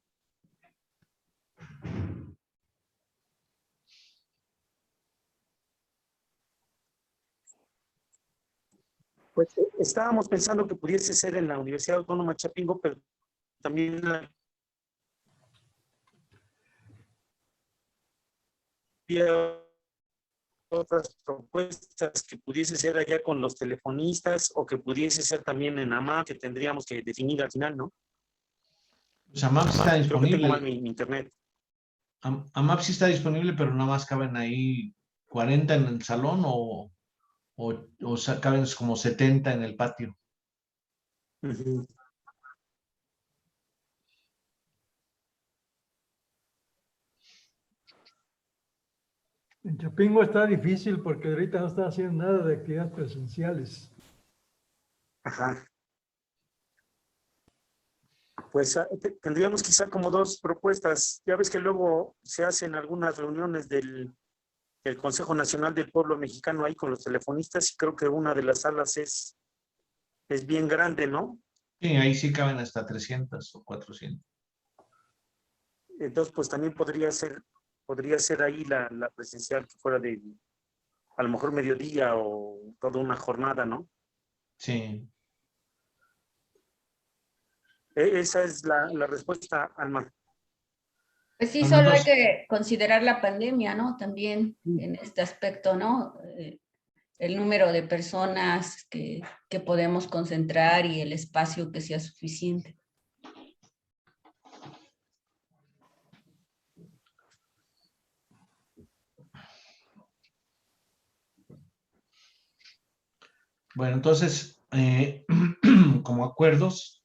D: Pues estábamos pensando que pudiese ser en la Universidad Autónoma de Chapingo, pero también había otras propuestas que pudiese ser allá con los telefonistas o que pudiese ser también en AMAP, que tendríamos que definir al final, ¿no?
A: Pues AMAP sí está
D: Creo que tengo
A: disponible.
D: mal mi internet.
A: AMAP sí está disponible, pero nada más caben ahí 40 en el salón o caben como 70 en el patio.
D: Uh-huh.
B: En Chapingo está difícil porque ahorita no están haciendo nada de actividades presenciales.
D: Ajá. Pues tendríamos quizá como 2 propuestas. Ya ves que luego se hacen algunas reuniones del Consejo Nacional del Pueblo Mexicano ahí con los telefonistas, y creo que una de las salas es bien grande, ¿no?
A: Sí, ahí sí caben hasta 300 o 400.
D: Entonces, pues también podría ser ahí la presencial, que fuera de a lo mejor mediodía o toda una jornada, ¿no?
A: Sí.
D: Esa es la respuesta, Alma.
C: Pues sí,
A: Bueno,
C: solo hay
A: entonces,
C: que considerar la pandemia, ¿no? También en este aspecto, ¿no? El número de personas que podemos concentrar y el espacio que sea suficiente.
A: bueno, entonces, como acuerdos,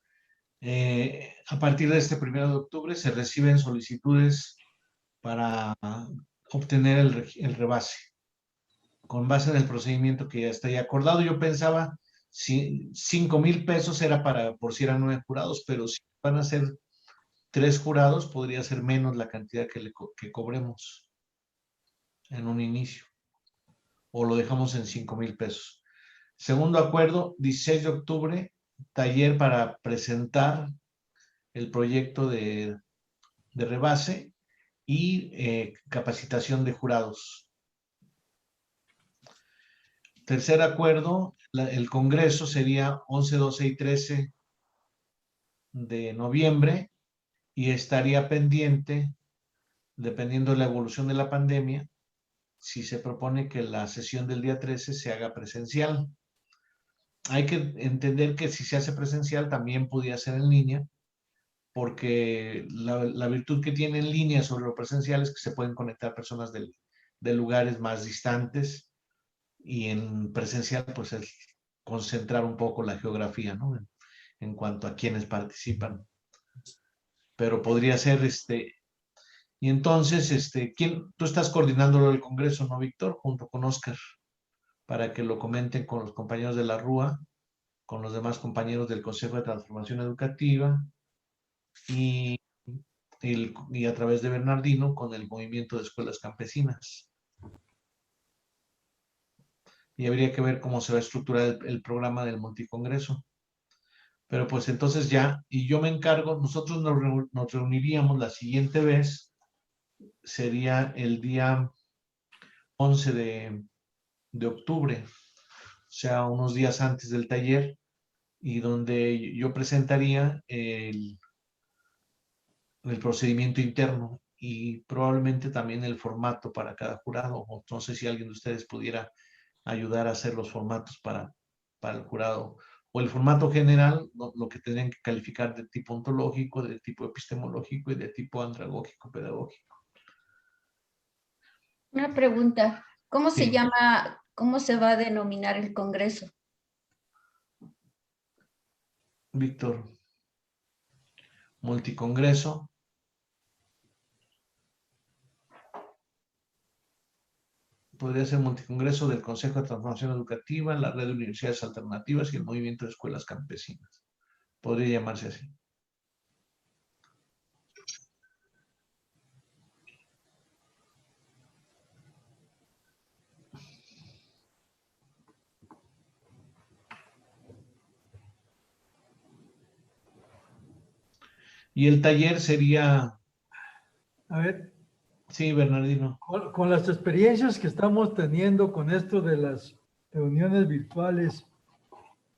A: a partir de este 1 de octubre se reciben solicitudes para obtener el rebase, con base en el procedimiento que ya está ahí acordado. Yo pensaba 5,000 pesos era por si eran 9 jurados, pero si van a ser 3 jurados, podría ser menos la cantidad que cobremos en un inicio. O lo dejamos en 5,000 pesos. Segundo acuerdo, 16 de octubre, taller para presentar el proyecto de rebase y capacitación de jurados. Tercer acuerdo, el congreso sería 11, 12 y 13 de noviembre y estaría pendiente, dependiendo de la evolución de la pandemia, si se propone que la sesión del día 13 se haga presencial. Hay que entender que si se hace presencial también podría ser en línea, porque la virtud que tiene en línea sobre lo presencial es que se pueden conectar personas de lugares más distantes, y en presencial pues es concentrar un poco la geografía, ¿no? En cuanto a quienes participan. Pero podría ser y entonces, tú estás coordinándolo del Congreso, ¿no, Víctor? Junto con Óscar, para que lo comenten con los compañeros de la RUA, con los demás compañeros del Consejo de Transformación Educativa y a través de Bernardino con el Movimiento de Escuelas Campesinas. Y habría que ver cómo se va a estructurar el programa del multicongreso. Pero pues entonces ya, y yo me encargo, nosotros nos reuniríamos la siguiente vez, sería el día 11 de octubre, o sea, unos días antes del taller, y donde yo presentaría el procedimiento interno y probablemente también el formato para cada jurado. O no sé si alguien de ustedes pudiera ayudar a hacer los formatos para el jurado. O el formato general, lo que tendrían que calificar de tipo ontológico, de tipo epistemológico y de tipo andragógico, pedagógico.
C: Una pregunta, ¿cómo se
A: Sí.
C: llama, cómo se va a denominar el Congreso?
A: Víctor, multicongreso. Podría ser multicongreso del Consejo de Transformación Educativa, la Red de Universidades Alternativas y el Movimiento de Escuelas Campesinas. Podría llamarse así. Y el taller sería...
B: A ver.
A: Sí, Bernardino.
B: Con las experiencias que estamos teniendo con esto de las reuniones virtuales,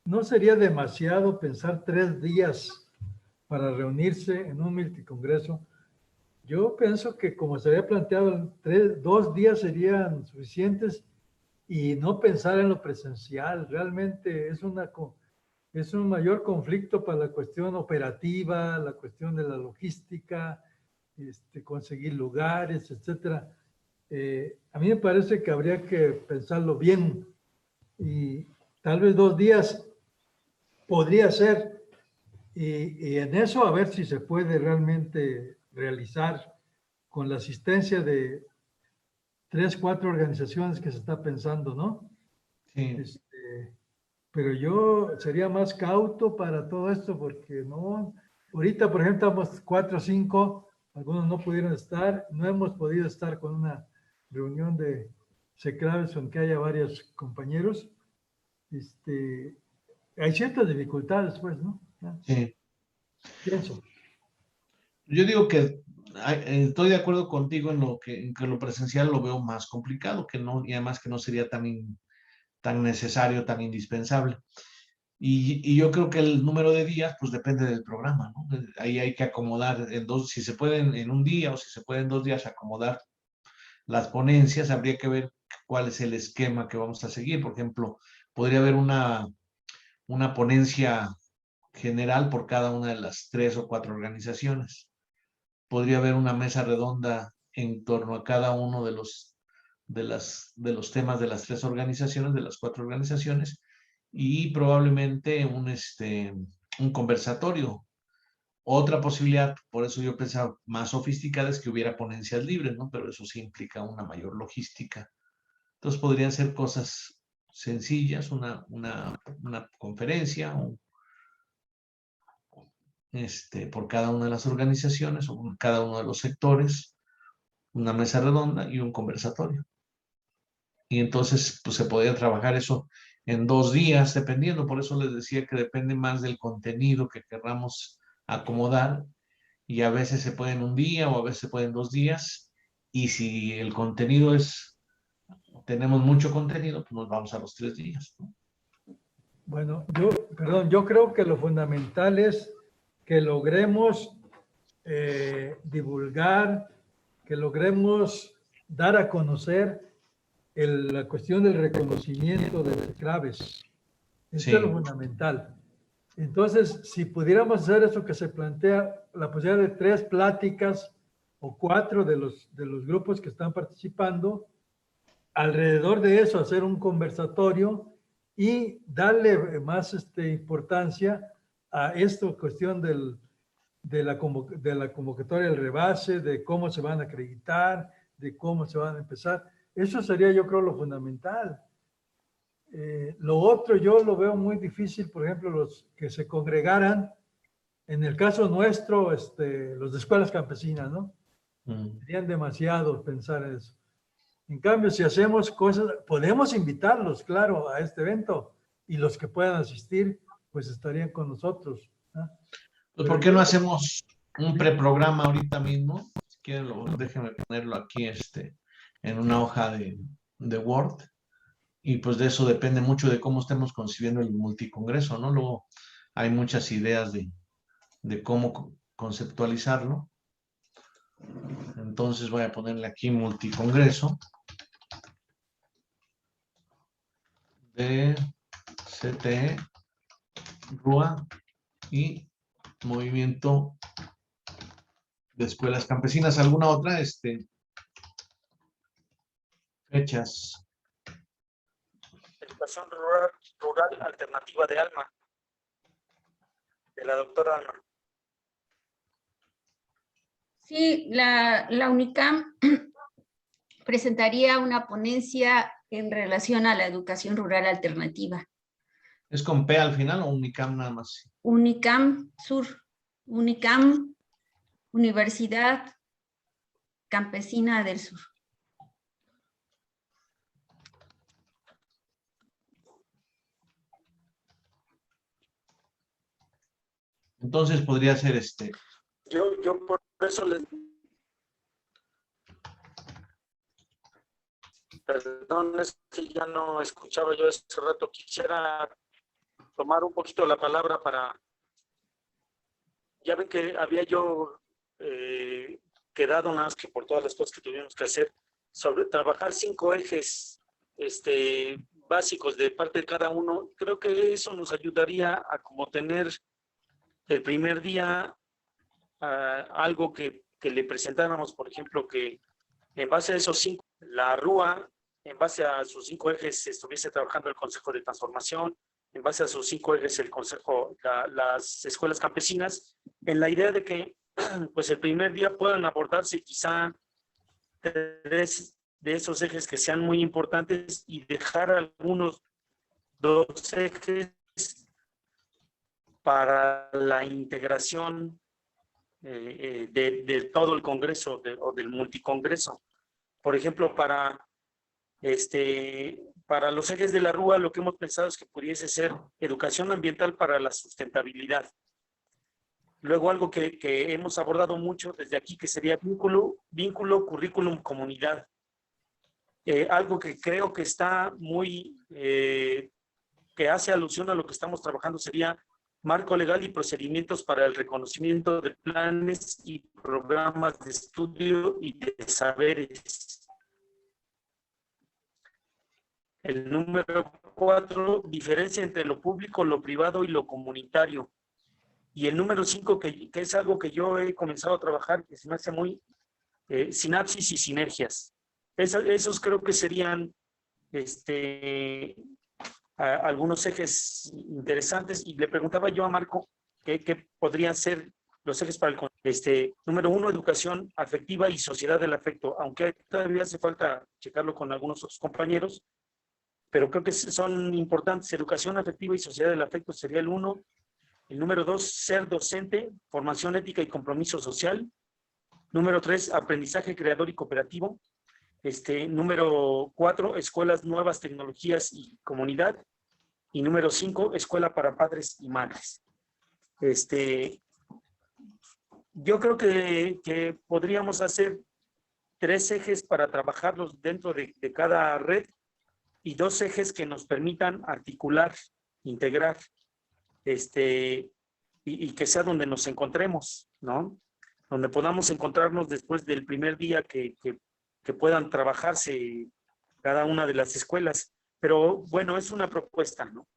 B: ¿no sería demasiado pensar 3 días para reunirse en un multicongreso? Yo pienso que como se había planteado, 2 días serían suficientes y no pensar en lo presencial. Realmente es un mayor conflicto para la cuestión operativa, la cuestión de la logística, conseguir lugares, etcétera. A mí me parece que habría que pensarlo bien y tal vez 2 días podría ser y en eso a ver si se puede realmente realizar con la asistencia de 3, 4 organizaciones que se está pensando, ¿no?
A: Sí.
B: Pero yo sería más cauto para todo esto porque no, ahorita por ejemplo estamos 4 o 5, algunos no pudieron estar, no hemos podido estar con una reunión de CECRAVES aunque haya varios compañeros. Hay ciertas dificultades pues, ¿no?
A: Sí.
B: Pienso.
A: Yo digo que estoy de acuerdo contigo en que lo presencial lo veo más complicado, que no, y además que no sería tan necesario, tan indispensable. Y yo creo que el número de días, pues depende del programa, ¿no? Ahí hay que acomodar si se pueden en un día o si se pueden 2 días acomodar las ponencias, habría que ver cuál es el esquema que vamos a seguir. Por ejemplo, podría haber una ponencia general por cada una de las 3 o 4 organizaciones. Podría haber una mesa redonda en torno a cada uno de los temas de las 3 organizaciones, de las 4 organizaciones, y probablemente un conversatorio. Otra posibilidad, por eso yo pensaba más sofisticada, es que hubiera ponencias libres, ¿no? Pero eso sí implica una mayor logística. Entonces podrían ser cosas sencillas, una conferencia por cada una de las organizaciones o por cada uno de los sectores, una mesa redonda y un conversatorio. Y entonces pues se podía trabajar eso en 2 días, dependiendo. Por eso les decía que depende más del contenido que querramos acomodar, y a veces se puede en 1 día o a veces se puede en 2 días. Y si el contenido tenemos mucho contenido, pues nos vamos a los 3 días, ¿no?
B: Bueno, yo creo que lo fundamental es que logremos divulgar, que logremos dar a conocer la cuestión del reconocimiento de los CRAVES. Eso es lo fundamental. Entonces, si pudiéramos hacer eso que se plantea, la posibilidad de 3 pláticas o 4 de los grupos que están participando, alrededor de eso hacer un conversatorio y darle más importancia a esta cuestión de la convocatoria del rebase, de cómo se van a acreditar, de cómo se van a empezar. Eso sería, yo creo, lo fundamental. Lo otro yo lo veo muy difícil, por ejemplo, los que se congregaran, en el caso nuestro, los de escuelas campesinas, ¿no? Serían demasiados pensar en eso. En cambio, si hacemos cosas, podemos invitarlos, claro, a este evento, y los que puedan asistir, pues estarían con nosotros, ¿no?
A: Pues, ¿por qué no hacemos un preprograma ahorita mismo? Si quieren, déjenme ponerlo aquí en una hoja de Word. Y pues de eso depende mucho de cómo estemos concibiendo el multicongreso, ¿no? Luego hay muchas ideas de cómo conceptualizarlo. Entonces voy a ponerle aquí multicongreso de CTE, RUA y Movimiento de Escuelas Campesinas. ¿Alguna otra? Fechas.
D: Educación rural alternativa de Alma, de la doctora Alma.
C: Sí, la UNICAM presentaría una ponencia en relación a la educación rural alternativa.
A: ¿Es con P al final o UNICAM nada más?
C: UNICAM Sur, UNICAM, Universidad Campesina del Sur.
A: Entonces podría ser
D: Yo por eso les... Perdón, es que ya no escuchaba yo hace rato. Quisiera tomar un poquito la palabra para... Ya ven que había yo quedado nada más que por todas las cosas que tuvimos que hacer, sobre trabajar 5 ejes básicos de parte de cada uno. Creo que eso nos ayudaría a como tener el primer día algo que le presentáramos, por ejemplo, que en base a esos 5, la RUA, en base a sus 5 ejes estuviese trabajando el Consejo de Transformación, en base a sus 5 ejes el Consejo, las escuelas campesinas, en la idea de que pues el primer día puedan abordarse quizá 3 de esos ejes que sean muy importantes y dejar algunos 2 ejes para la integración de todo el Congreso o del multicongreso. Por ejemplo, para los ejes de la RUA, lo que hemos pensado es que pudiese ser educación ambiental para la sustentabilidad. Luego algo que hemos abordado mucho desde aquí, que sería vínculo, currículum, comunidad. Algo que creo que está muy, que hace alusión a lo que estamos trabajando sería marco legal y procedimientos para el reconocimiento de planes y programas de estudio y de saberes. El número 4, diferencia entre lo público, lo privado y lo comunitario. Y el número 5, que es algo que yo he comenzado a trabajar, que se me hace muy sinapsis y sinergias. Esos creo que serían algunos ejes interesantes. Y le preguntaba yo a Marco qué podrían ser los ejes para el número 1, educación afectiva y sociedad del afecto, aunque todavía hace falta checarlo con algunos otros compañeros. pero creo que son importantes. Educación afectiva y sociedad del afecto sería el 1. El número 2, ser docente, formación ética y compromiso social. Número 3, aprendizaje creador y cooperativo. Número 4, escuelas, nuevas tecnologías y comunidad. Y número 5, escuela para padres y madres. Yo creo que podríamos hacer 3 ejes para trabajarlos dentro de cada red y 2 ejes que nos permitan articular, integrar, y que sea donde nos encontremos, ¿no? Donde podamos encontrarnos después del primer día que puedan trabajarse cada una de las escuelas. Pero bueno, es una propuesta, ¿no?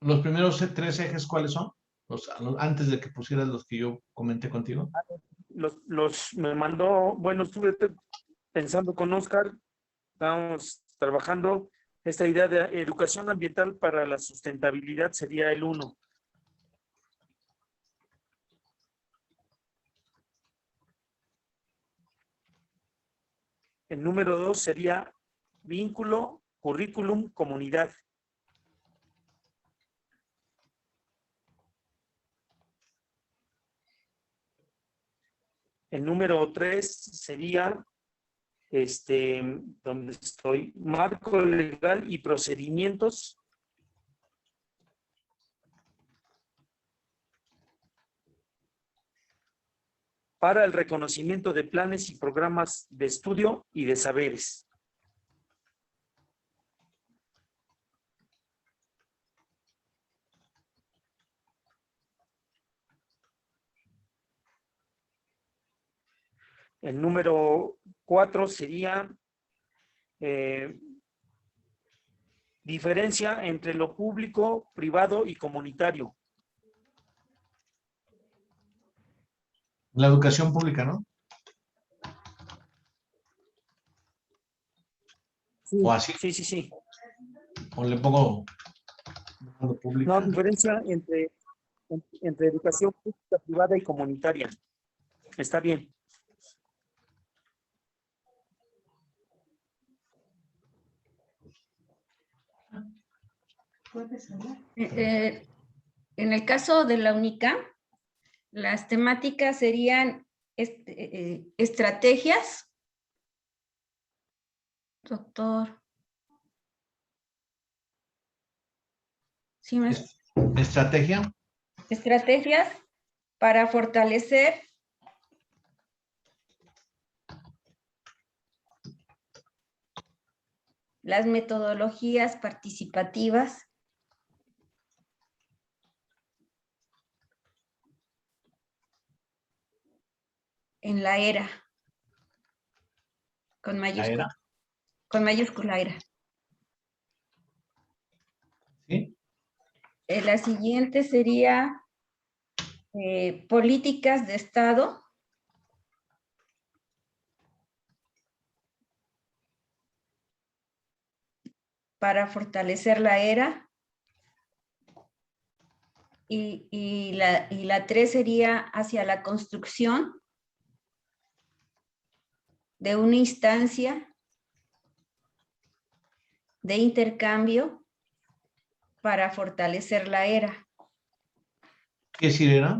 A: ¿Los primeros 3 ejes cuáles son? Antes de que pusieras los que yo comenté contigo.
D: Me mandó, bueno, estuve pensando con Oscar, estábamos trabajando esta idea de educación ambiental para la sustentabilidad sería el 1. El número 2 sería vínculo, currículum, comunidad. El número 3 sería, donde estoy, marco legal y procedimientos para el reconocimiento de planes y programas de estudio y de saberes. El número 4 sería diferencia entre lo público, privado y comunitario.
A: La educación pública, ¿no?
D: Sí,
A: o así.
D: Sí.
A: O le pongo pública.
D: No, diferencia entre educación pública, privada y comunitaria. Está bien.
C: En el caso de la UNICAM, las temáticas serían estrategias. Doctor. ¿Sí me...
A: ¿Estrategia?
C: Estrategias para fortalecer las metodologías participativas en la era, con mayúscula. Con mayúscula era.
A: ¿Sí?
C: La siguiente sería políticas de Estado. Para fortalecer la era. Y la 3 sería hacia la construcción de una instancia de intercambio para fortalecer la era.
A: ¿Qué decir era?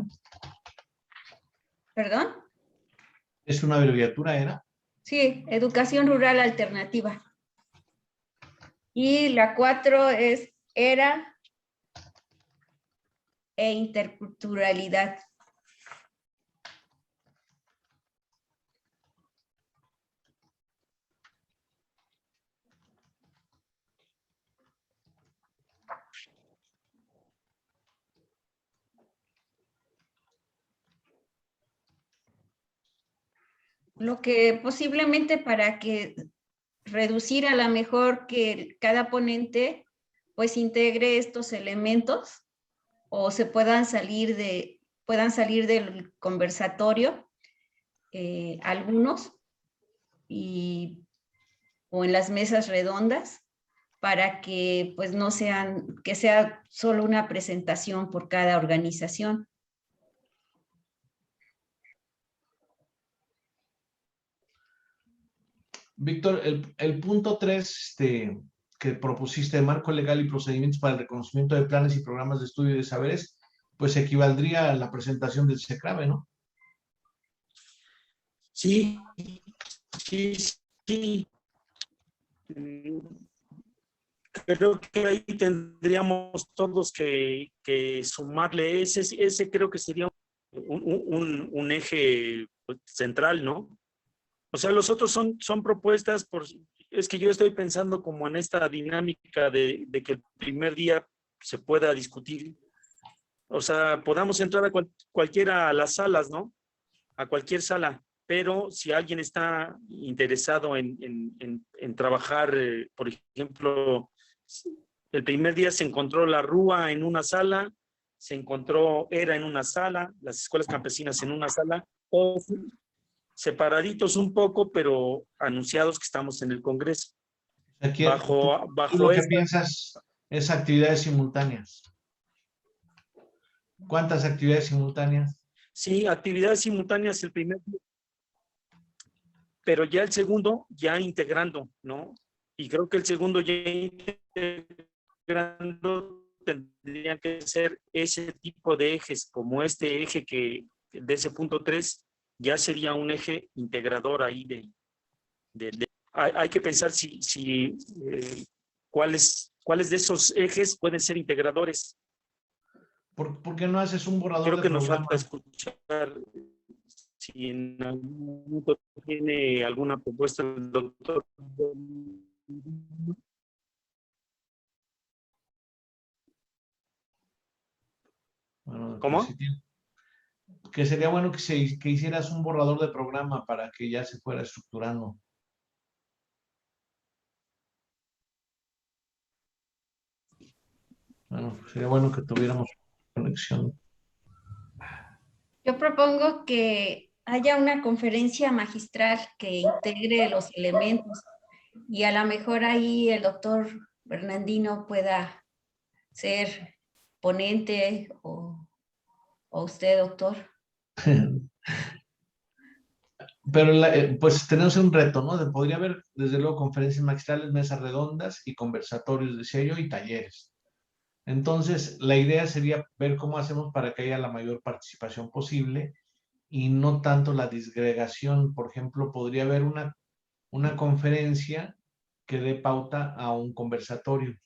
C: ¿Perdón?
A: ¿Es una abreviatura era?
C: Sí, educación rural alternativa. Y la 4 es era e interculturalidad. Lo que posiblemente para que reducir a lo mejor que cada ponente pues integre estos elementos o se puedan salir del conversatorio algunos o en las mesas redondas para que pues no sean, que sea solo una presentación por cada organización.
A: Víctor, el punto 3 que propusiste, marco legal y procedimientos para el reconocimiento de planes y programas de estudio de saberes, pues equivaldría a la presentación del CECRAVE, ¿no?
D: Sí, sí, sí. Creo que ahí tendríamos todos que sumarle ese creo que sería un eje central, ¿no? O sea, los otros son propuestas, es que yo estoy pensando como en esta dinámica de que el primer día se pueda discutir, o sea, podamos entrar a cualquiera a las salas, ¿no? A cualquier sala, pero si alguien está interesado en trabajar, por ejemplo, el primer día se encontró la RUA en una sala, se encontró ERA en una sala, las escuelas campesinas en una sala, o separaditos un poco, pero anunciados que estamos en el Congreso.
A: Aquí, tú
D: Bajo
A: lo que
D: esta.
A: piensas es actividades simultáneas. ¿Cuántas actividades simultáneas?
D: Sí, actividades simultáneas el primer día, pero ya el segundo, ya integrando, ¿no? Y creo que el segundo ya integrando tendrían que ser ese tipo de ejes, como este eje que de ese punto 3, ya sería un eje integrador ahí hay que pensar cuáles de esos ejes pueden ser integradores.
A: ¿Por qué no haces un borrador
D: Creo
A: de
D: que nos
A: programa?
D: falta escuchar si en algún momento tiene alguna propuesta el doctor.
A: Bueno,
D: ¿Cómo?
A: que sería bueno que hicieras un borrador de programa para que ya se fuera estructurando. Bueno, sería bueno que tuviéramos conexión.
C: Yo propongo que haya una conferencia magistral que integre los elementos y a lo mejor ahí el doctor Bernardino pueda ser ponente o usted, doctor.
A: Pero pues tenemos un reto, ¿no? Podría haber, desde luego, conferencias magistrales, mesas redondas y conversatorios, decía yo, y talleres. Entonces, la idea sería ver cómo hacemos para que haya la mayor participación posible y no tanto la disgregación. Por ejemplo, podría haber una conferencia que dé pauta a un conversatorio.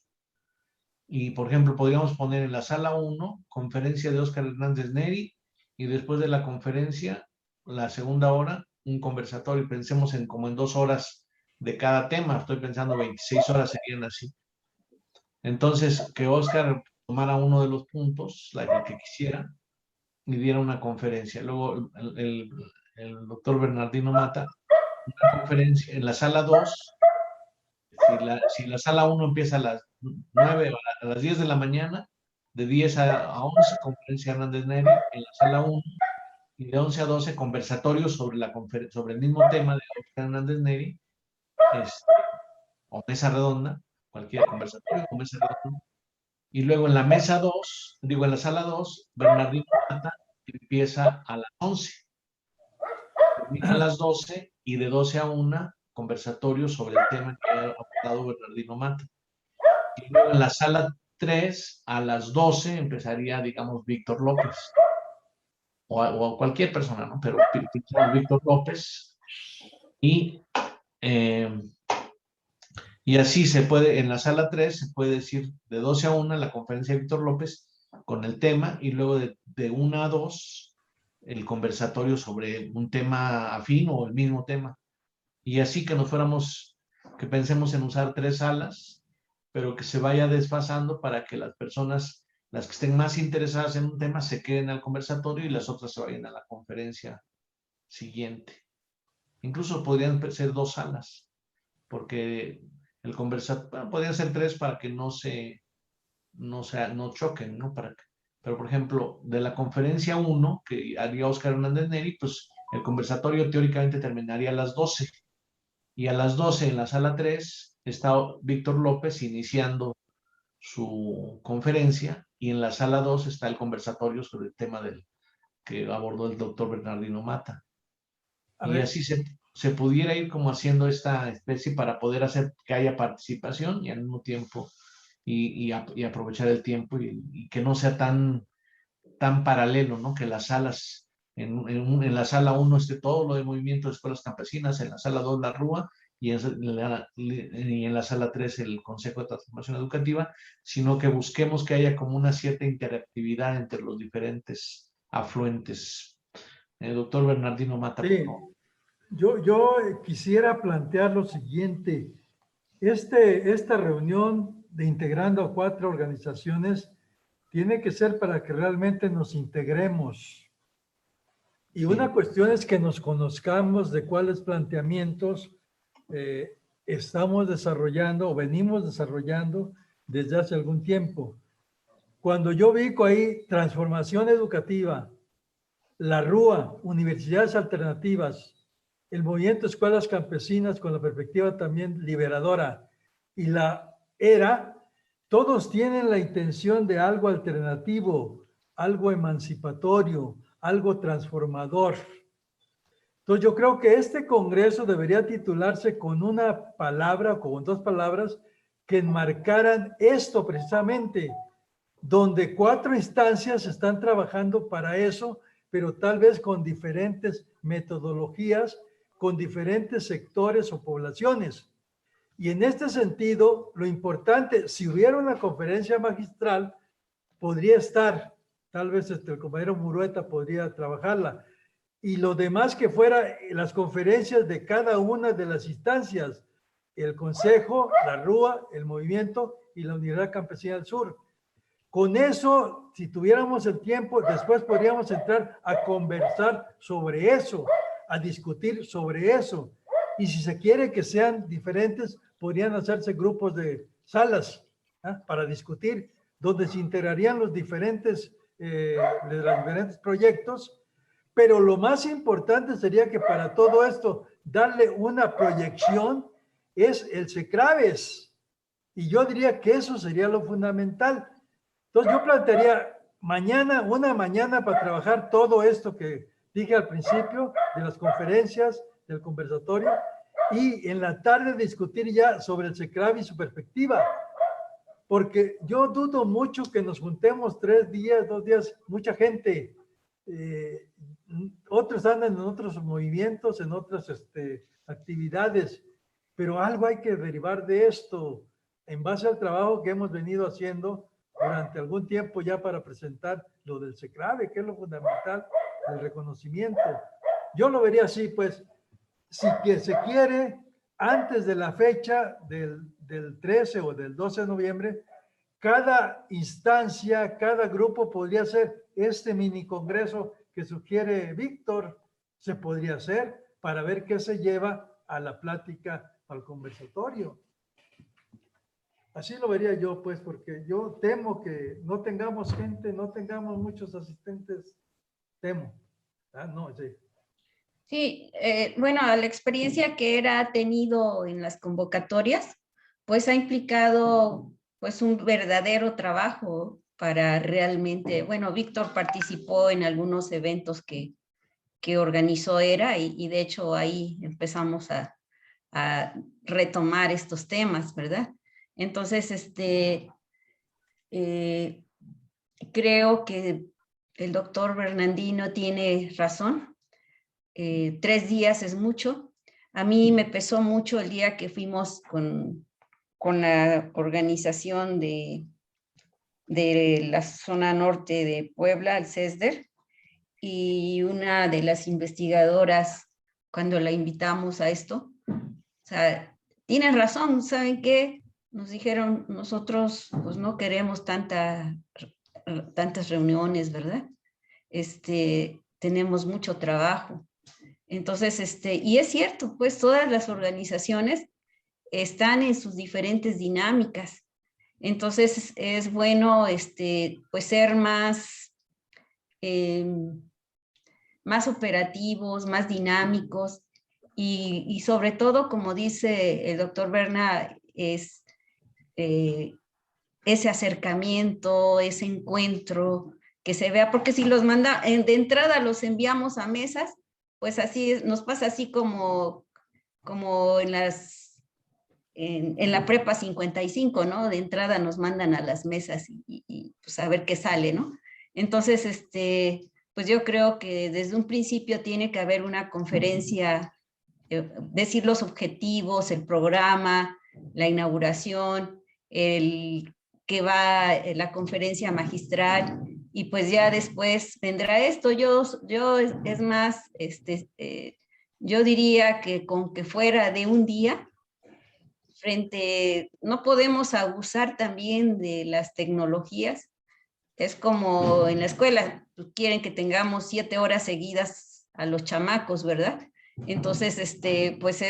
A: Y, por ejemplo, podríamos poner en la sala 1, conferencia de Óscar Hernández Neri, y después de la conferencia, la segunda hora, un conversatorio. Pensemos en como en 2 horas de cada tema. Estoy pensando 26 horas serían así. Entonces, que Óscar tomara uno de los puntos, el que quisiera, y diera una conferencia. Luego, el doctor Bernardino Mata, una conferencia en la sala 2. Si la sala 1 empieza a las 9 o a las 10 de la mañana, de 10 a 11, conferencia Hernández Neri en la sala 1, y de 11 a 12, conversatorios sobre el mismo tema de Óscar Hernández Neri, o mesa redonda, cualquier conversatorio o mesa redonda. Y luego en la mesa 2, en la sala 2, Bernardino Mata empieza a las 11, termina a las 12, y de 12 a 1, conversatorio sobre el tema que ha abordado Bernardino Mata. Y luego en la sala 3, a las 12, empezaría, digamos, Víctor López. O cualquier persona, ¿no? Pero Víctor López. Y así se puede, en la sala 3, se puede decir de 12 a 1 la conferencia de Víctor López con el tema, y luego de 1 a 2 el conversatorio sobre un tema afín o el mismo tema. Y así que pensemos en usar 3 salas, pero que se vaya desfasando para que las personas, las que estén más interesadas en un tema, se queden al conversatorio y las otras se vayan a la conferencia siguiente. Incluso podrían ser 2 salas, porque el conversatorio, podrían ser 3 para que no choquen, ¿no? Pero, por ejemplo, de la conferencia 1, que haría Óscar Hernández Neri, pues el conversatorio teóricamente terminaría a las 12. Y a las 12 en la sala 3 está Víctor López iniciando su conferencia, y en la sala 2 está el conversatorio sobre el tema que abordó el doctor Bernardino Mata.
B: A
A: Y
B: ver,
A: así se... se pudiera ir como haciendo esta especie para poder hacer que haya participación y al mismo tiempo y aprovechar el tiempo y que no sea tan paralelo, ¿no? Que las salas, en la sala 1 esté todo lo de movimiento de escuelas campesinas, en la sala 2 la RUA y en la sala 3 el Consejo de Transformación Educativa, sino que busquemos que haya como una cierta interactividad entre los diferentes afluentes. Doctor Bernardino Mata.
B: Sí, yo quisiera plantear lo siguiente. Esta reunión de integrando a 4 organizaciones tiene que ser para que realmente nos integremos. Y una cuestión es que nos conozcamos de cuáles planteamientos estamos desarrollando o venimos desarrollando desde hace algún tiempo. Cuando yo ubico ahí transformación educativa, la RUA, universidades alternativas, el movimiento Escuelas Campesinas con la perspectiva también liberadora y la ERA, todos tienen la intención de algo alternativo, algo emancipatorio, algo transformador. Entonces yo creo que este congreso debería titularse con una palabra o con 2 palabras que enmarcaran esto precisamente, donde 4 instancias están trabajando para eso, pero tal vez con diferentes metodologías, con diferentes sectores o poblaciones. Y en este sentido, lo importante, si hubiera una conferencia magistral, podría estar, tal vez el compañero Murueta podría trabajarla, y lo demás que fuera las conferencias de cada una de las instancias, el Consejo, la RUA, el Movimiento y la Unidad Campesina del Sur. Con eso, si tuviéramos el tiempo, después podríamos entrar a conversar sobre eso, a discutir sobre eso. Y si se quiere que sean diferentes, podrían hacerse grupos de salas para discutir, donde se integrarían los diferentes proyectos. Pero lo más importante sería que para todo esto, darle una proyección es el CECRAVES. Y yo diría que eso sería lo fundamental. Entonces yo plantearía una mañana para trabajar todo esto que dije al principio, de las conferencias, del conversatorio, y en la tarde discutir ya sobre el CECRAVE y su perspectiva. Porque yo dudo mucho que nos juntemos 3 días, 2 días, mucha gente. Otros andan en otros movimientos, en otras actividades, pero algo hay que derivar de esto en base al trabajo que hemos venido haciendo durante algún tiempo ya para presentar lo del CECRAVE, que es lo fundamental, el reconocimiento. Yo lo vería así, pues, si que se quiere, antes de la fecha del 13 o del 12 de noviembre, cada instancia, cada grupo podría hacer este mini congreso que sugiere Víctor, se podría hacer para ver qué se lleva a la plática, al conversatorio. Así lo vería yo, pues, porque yo temo que no tengamos gente, no tengamos muchos asistentes, temo. No, sí.
C: Sí, bueno, la experiencia que ERA ha tenido en las convocatorias, pues ha implicado pues un verdadero trabajo para realmente, bueno, Víctor participó en algunos eventos que organizó ERA y de hecho ahí empezamos a retomar estos temas, ¿verdad? Entonces, creo que el doctor Bernardino tiene razón. 3 días es mucho. A mí me pesó mucho el día que fuimos con la organización de la zona norte de Puebla, el CESDER, y una de las investigadoras, cuando la invitamos a esto, o sea, tienen razón, ¿saben qué? Nos dijeron, nosotros pues no queremos tantas reuniones, ¿verdad? Tenemos mucho trabajo. Entonces, y es cierto, pues todas las organizaciones están en sus diferentes dinámicas. Entonces es bueno pues ser más operativos, más dinámicos y sobre todo, como dice el doctor Berna, es ese acercamiento, ese encuentro, que se vea, porque si los manda, de entrada los enviamos a mesas, pues así nos pasa así como en la prepa 55, ¿no? De entrada nos mandan a las mesas y pues a ver qué sale, ¿no? Entonces, pues yo creo que desde un principio tiene que haber una conferencia, decir los objetivos, el programa, la inauguración, que va la conferencia magistral, y pues ya después vendrá esto. Es más, yo diría que con que fuera de un día, no podemos abusar también de las tecnologías. Es como en la escuela, quieren que tengamos 7 horas seguidas a los chamacos, ¿verdad? Entonces, pues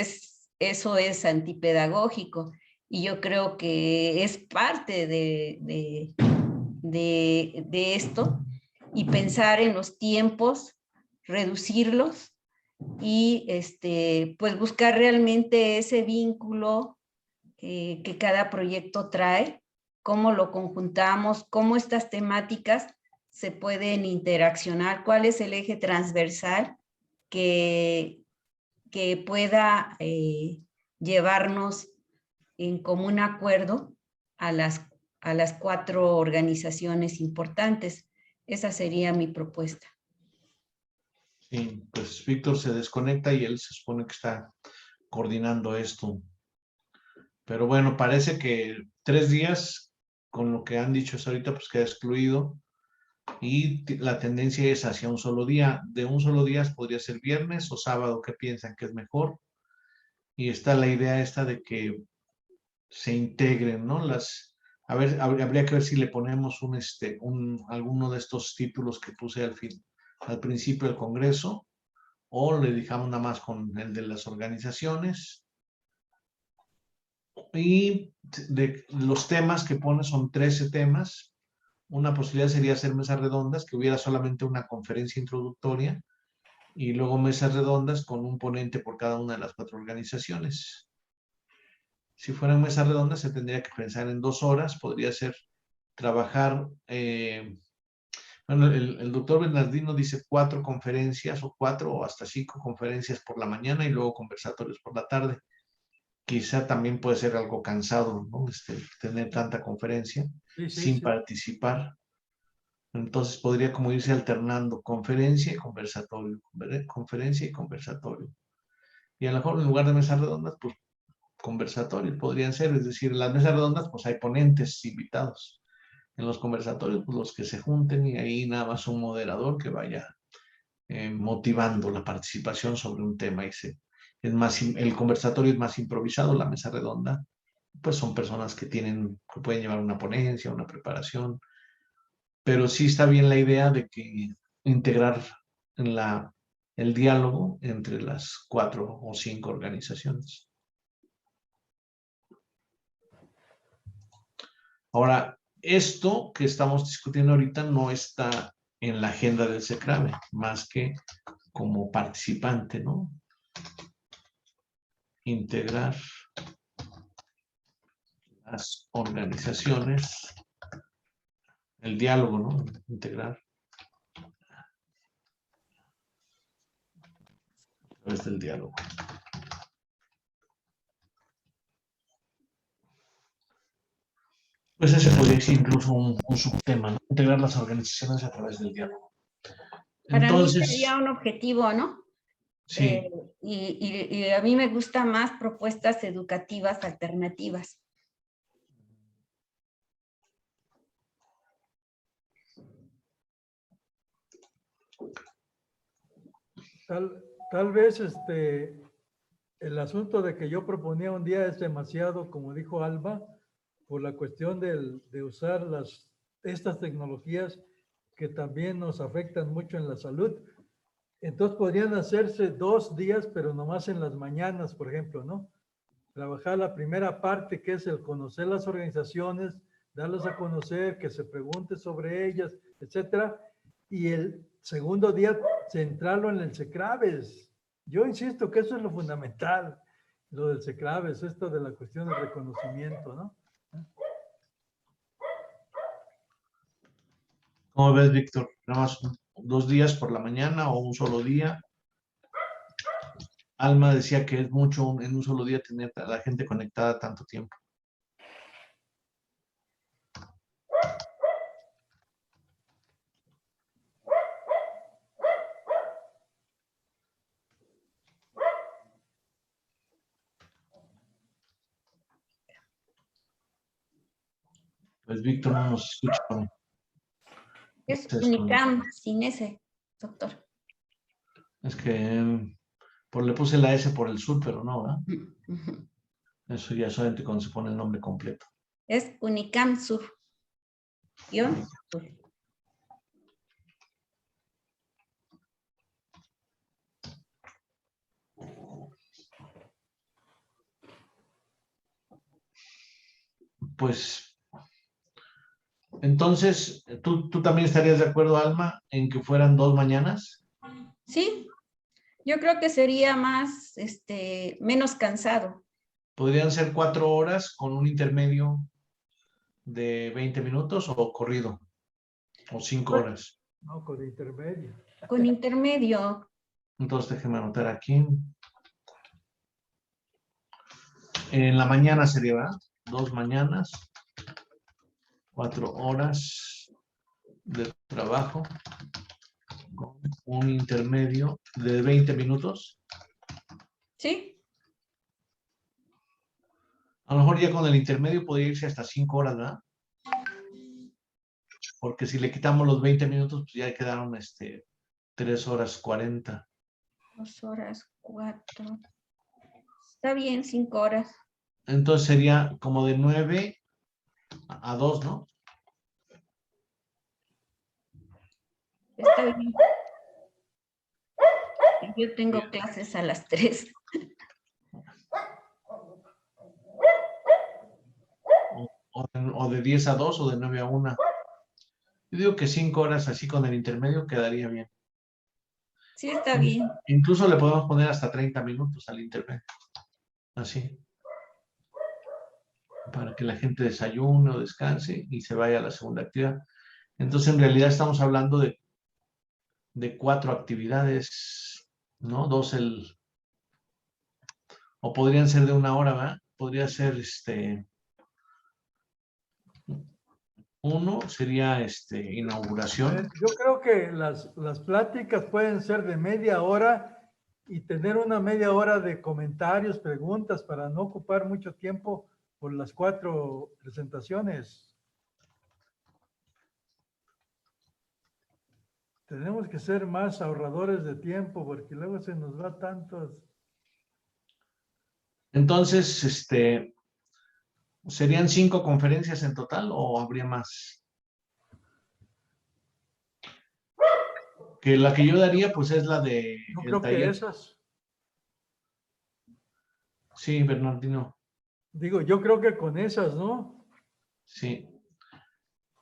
C: eso es antipedagógico, y yo creo que es parte de esto, y pensar en los tiempos, reducirlos, y pues buscar realmente ese vínculo que cada proyecto trae, cómo lo conjuntamos, cómo estas temáticas se pueden interaccionar, cuál es el eje transversal que pueda llevarnos en común acuerdo a las 4 organizaciones importantes. Esa sería mi propuesta.
A: Sí, pues Víctor se desconecta y él se supone que está coordinando esto. Pero bueno, parece que 3 días, con lo que han dicho hasta ahorita, pues queda excluido. Y la tendencia es hacia un solo día. De un solo día podría ser viernes o sábado, ¿qué piensan que es mejor? Y está la idea esta de que se integren, ¿no? A ver, habría que ver si le ponemos alguno de estos títulos que puse al principio del Congreso, o le dejamos nada más con el de las organizaciones. Y de los temas que pone son 13 temas. Una posibilidad sería hacer mesas redondas, que hubiera solamente una conferencia introductoria, y luego mesas redondas con un ponente por cada una de las 4 organizaciones. Si fueran mesas redondas, se tendría que pensar en 2 horas. Podría ser trabajar, bueno, el doctor Bernardino dice 4 conferencias, o 4 o hasta 5 conferencias por la mañana y luego conversatorios por la tarde. Quizá también puede ser algo cansado, ¿no? Tener tanta conferencia sin participar. Entonces podría como irse alternando conferencia y conversatorio, conferencia y conversatorio. Y a lo mejor en lugar de mesas redondas, pues conversatorios podrían ser. Es decir, en las mesas redondas pues hay ponentes invitados. En los conversatorios, pues los que se junten, y ahí nada más un moderador que vaya motivando la participación sobre un tema. El conversatorio es más improvisado, la mesa redonda pues son personas que pueden llevar una ponencia, una preparación, pero sí está bien la idea de que integrar el diálogo entre las 4 o 5 organizaciones. Ahora, esto que estamos discutiendo ahorita no está en la agenda del CECRAVE, más que como participante, ¿no? Integrar las organizaciones, el diálogo, ¿no? Integrar a través del diálogo. Pues ese podría ser incluso un subtema, ¿no? Integrar las organizaciones a través del diálogo. Entonces,
C: para mí sería un objetivo, ¿no?
A: Sí.
C: Y a mí me gustan más propuestas educativas alternativas.
B: Tal vez el asunto de que yo proponía un día es demasiado, como dijo Alba, por la cuestión de usar estas tecnologías que también nos afectan mucho en la salud. Entonces podrían hacerse 2 días, pero nomás en las mañanas, por ejemplo, ¿no? Trabajar la primera parte, que es el conocer las organizaciones, darlas a conocer, que se pregunte sobre ellas, etcétera. Y el segundo día, centrarlo en el CECRAVES. Yo insisto que eso es lo fundamental, lo del CECRAVES, esto de la cuestión del reconocimiento, ¿no?
A: ¿Cómo ves, Víctor? ¿Nada más 2 días por la mañana o un solo día? Alma decía que es mucho en un solo día tener a la gente conectada tanto tiempo. Pues Víctor no nos escucha.
C: Es Unicam, sin ese, doctor.
A: Es que le puse la S por el sur, pero no, ¿verdad? Eso ya solamente cuando se pone el nombre completo.
C: Es Unicam Sur. Sur.
A: Pues, entonces, ¿tú también estarías de acuerdo, Alma, en que fueran 2 mañanas?
C: Sí, yo creo que sería más, menos cansado.
A: ¿Podrían ser 4 horas con un intermedio de 20 minutos o corrido? ¿O 5 horas?
B: No, con intermedio.
C: Con intermedio.
A: Entonces déjeme anotar aquí. En la mañana sería, ¿verdad? 2 mañanas, 4 horas de trabajo con un intermedio de 20 minutos.
C: ¿Sí?
A: A lo mejor ya con el intermedio podría irse hasta 5 horas, ¿verdad? Porque si le quitamos los 20 minutos, pues ya quedaron 3 horas 40.
C: 2 horas, 4. Está bien, 5 horas.
A: Entonces sería como de 9 a 2, ¿no?
C: Está bien. Yo tengo clases a las 3.
A: O de 10 a 2 o de 9 a 1. Yo digo que 5 horas así con el intermedio quedaría bien.
C: Sí, está bien.
A: Incluso le podemos poner hasta 30 minutos al intermedio. Así. Para que la gente desayune o descanse y se vaya a la segunda actividad. Entonces, en realidad estamos hablando de 4 actividades, ¿no? 2 o podrían ser de 1 hora, ¿verdad? Podría ser 1 sería inauguración.
B: Yo creo que las pláticas pueden ser de media hora y tener una media hora de comentarios, preguntas, para no ocupar mucho tiempo por las 4 presentaciones. Tenemos que ser más ahorradores de tiempo porque luego se nos va tantos.
A: Entonces, ¿serían 5 conferencias en total o habría más? Que la que yo daría, pues es la de
B: Yo
A: el
B: creo que
A: taller.
B: esas.
A: Sí, Bernardino.
B: Digo, yo creo que con esas, ¿no?
A: Sí.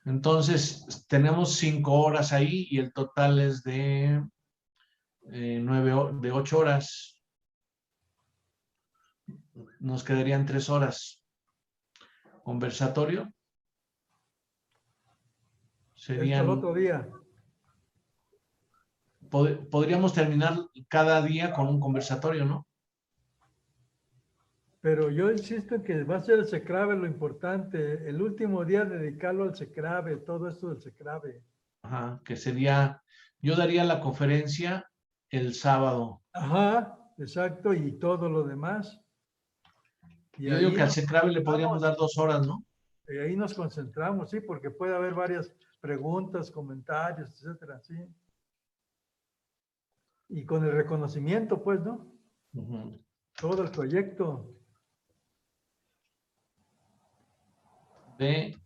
A: Entonces, tenemos 5 horas ahí y el total es de 8 horas. Nos quedarían 3 horas. Conversatorio.
B: Esto el
A: Serían,
B: otro día.
A: podríamos terminar cada día con un conversatorio, ¿no?
B: Pero yo insisto en que va a ser el SECRAVE lo importante. El último día dedicarlo al SECRAVE, todo esto del SECRAVE.
A: Ajá, que sería, yo daría la conferencia el sábado.
B: Ajá, exacto, y todo lo demás. Y
A: Yo digo
B: ahí
A: que al CECRAVE le podríamos dar 2 horas, ¿no?
B: y ahí nos concentramos, sí, porque puede haber varias preguntas, comentarios, etcétera, sí. Y con el reconocimiento, pues, ¿no?
A: Uh-huh.
B: Todo el proyecto.
A: De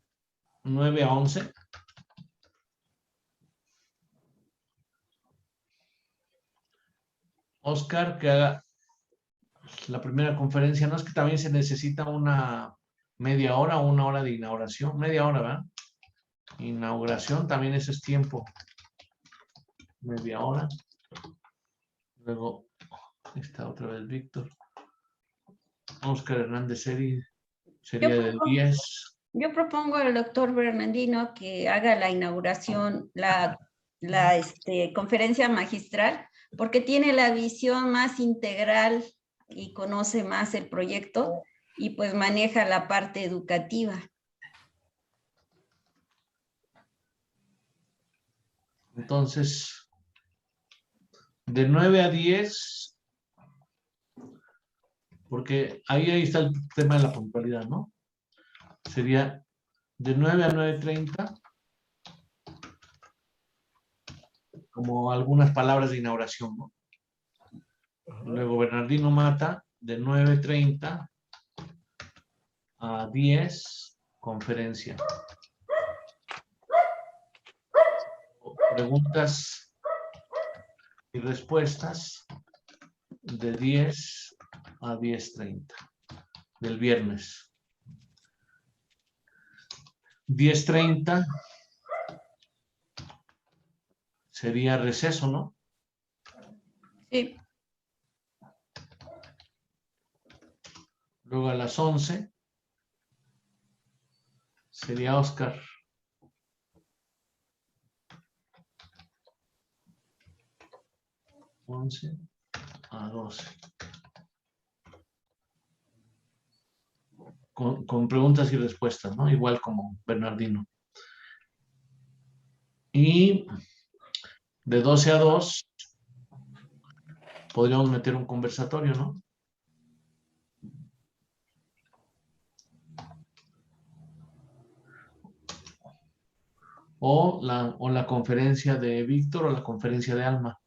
A: 9 a 11. Oscar, que haga la primera conferencia. No es que también se necesita una media hora o 1 hora de inauguración. Media hora, ¿verdad? Inauguración, también ese es tiempo. Media hora. Luego está otra vez Víctor. Oscar Hernández sería del 10.
C: Yo propongo al doctor Bernardino que haga la inauguración, la conferencia magistral porque tiene la visión más integral y conoce más el proyecto y pues maneja la parte educativa.
A: Entonces, de 9 a 10, porque ahí está el tema de la puntualidad, ¿no? Sería de 9 a 9:30, como algunas palabras de inauguración, ¿no? Luego Bernardino Mata, de 9:30 a 10, conferencia. Preguntas y respuestas de 10 a 10:30 del viernes. 10:30 sería receso, ¿no?
C: Sí.
A: Luego a las 11 sería Oscar. (11 a 12). Con preguntas y respuestas, ¿no? Igual como Bernardino. Y de 12 a 2 podríamos meter un conversatorio, ¿no? O la conferencia de Víctor o la conferencia de Alma.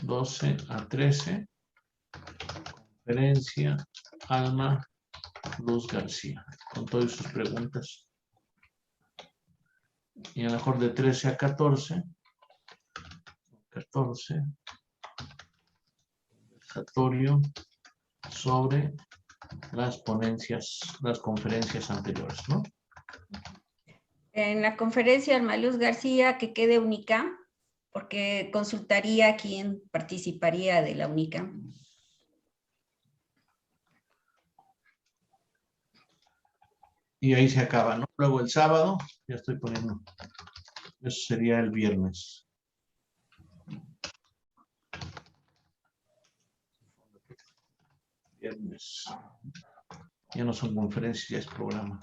A: 12 a 13. Conferencia Alma Luz García, con todas sus preguntas. Y a lo mejor de 13 a 14. 14. Conversatorio sobre las ponencias, las conferencias anteriores, ¿no?
C: En la conferencia Alma Luz García, que quede UNICAM, porque consultaría quién participaría de la UNICAM.
A: Y ahí se acaba, ¿no? Luego el sábado, ya estoy poniendo, eso sería el viernes. Viernes. Ya no son conferencias, ya es programa.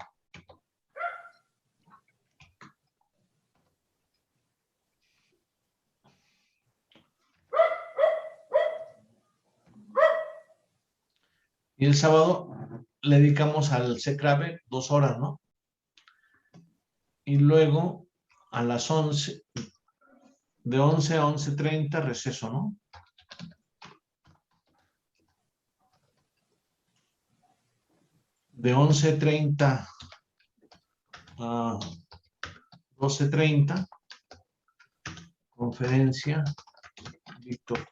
A: Y el sábado le dedicamos al CECRAVE 2 horas, ¿no? Y luego a las 11, de 11 a 11:30, receso, ¿no? De 11:30 a 12:30, conferencia Víctor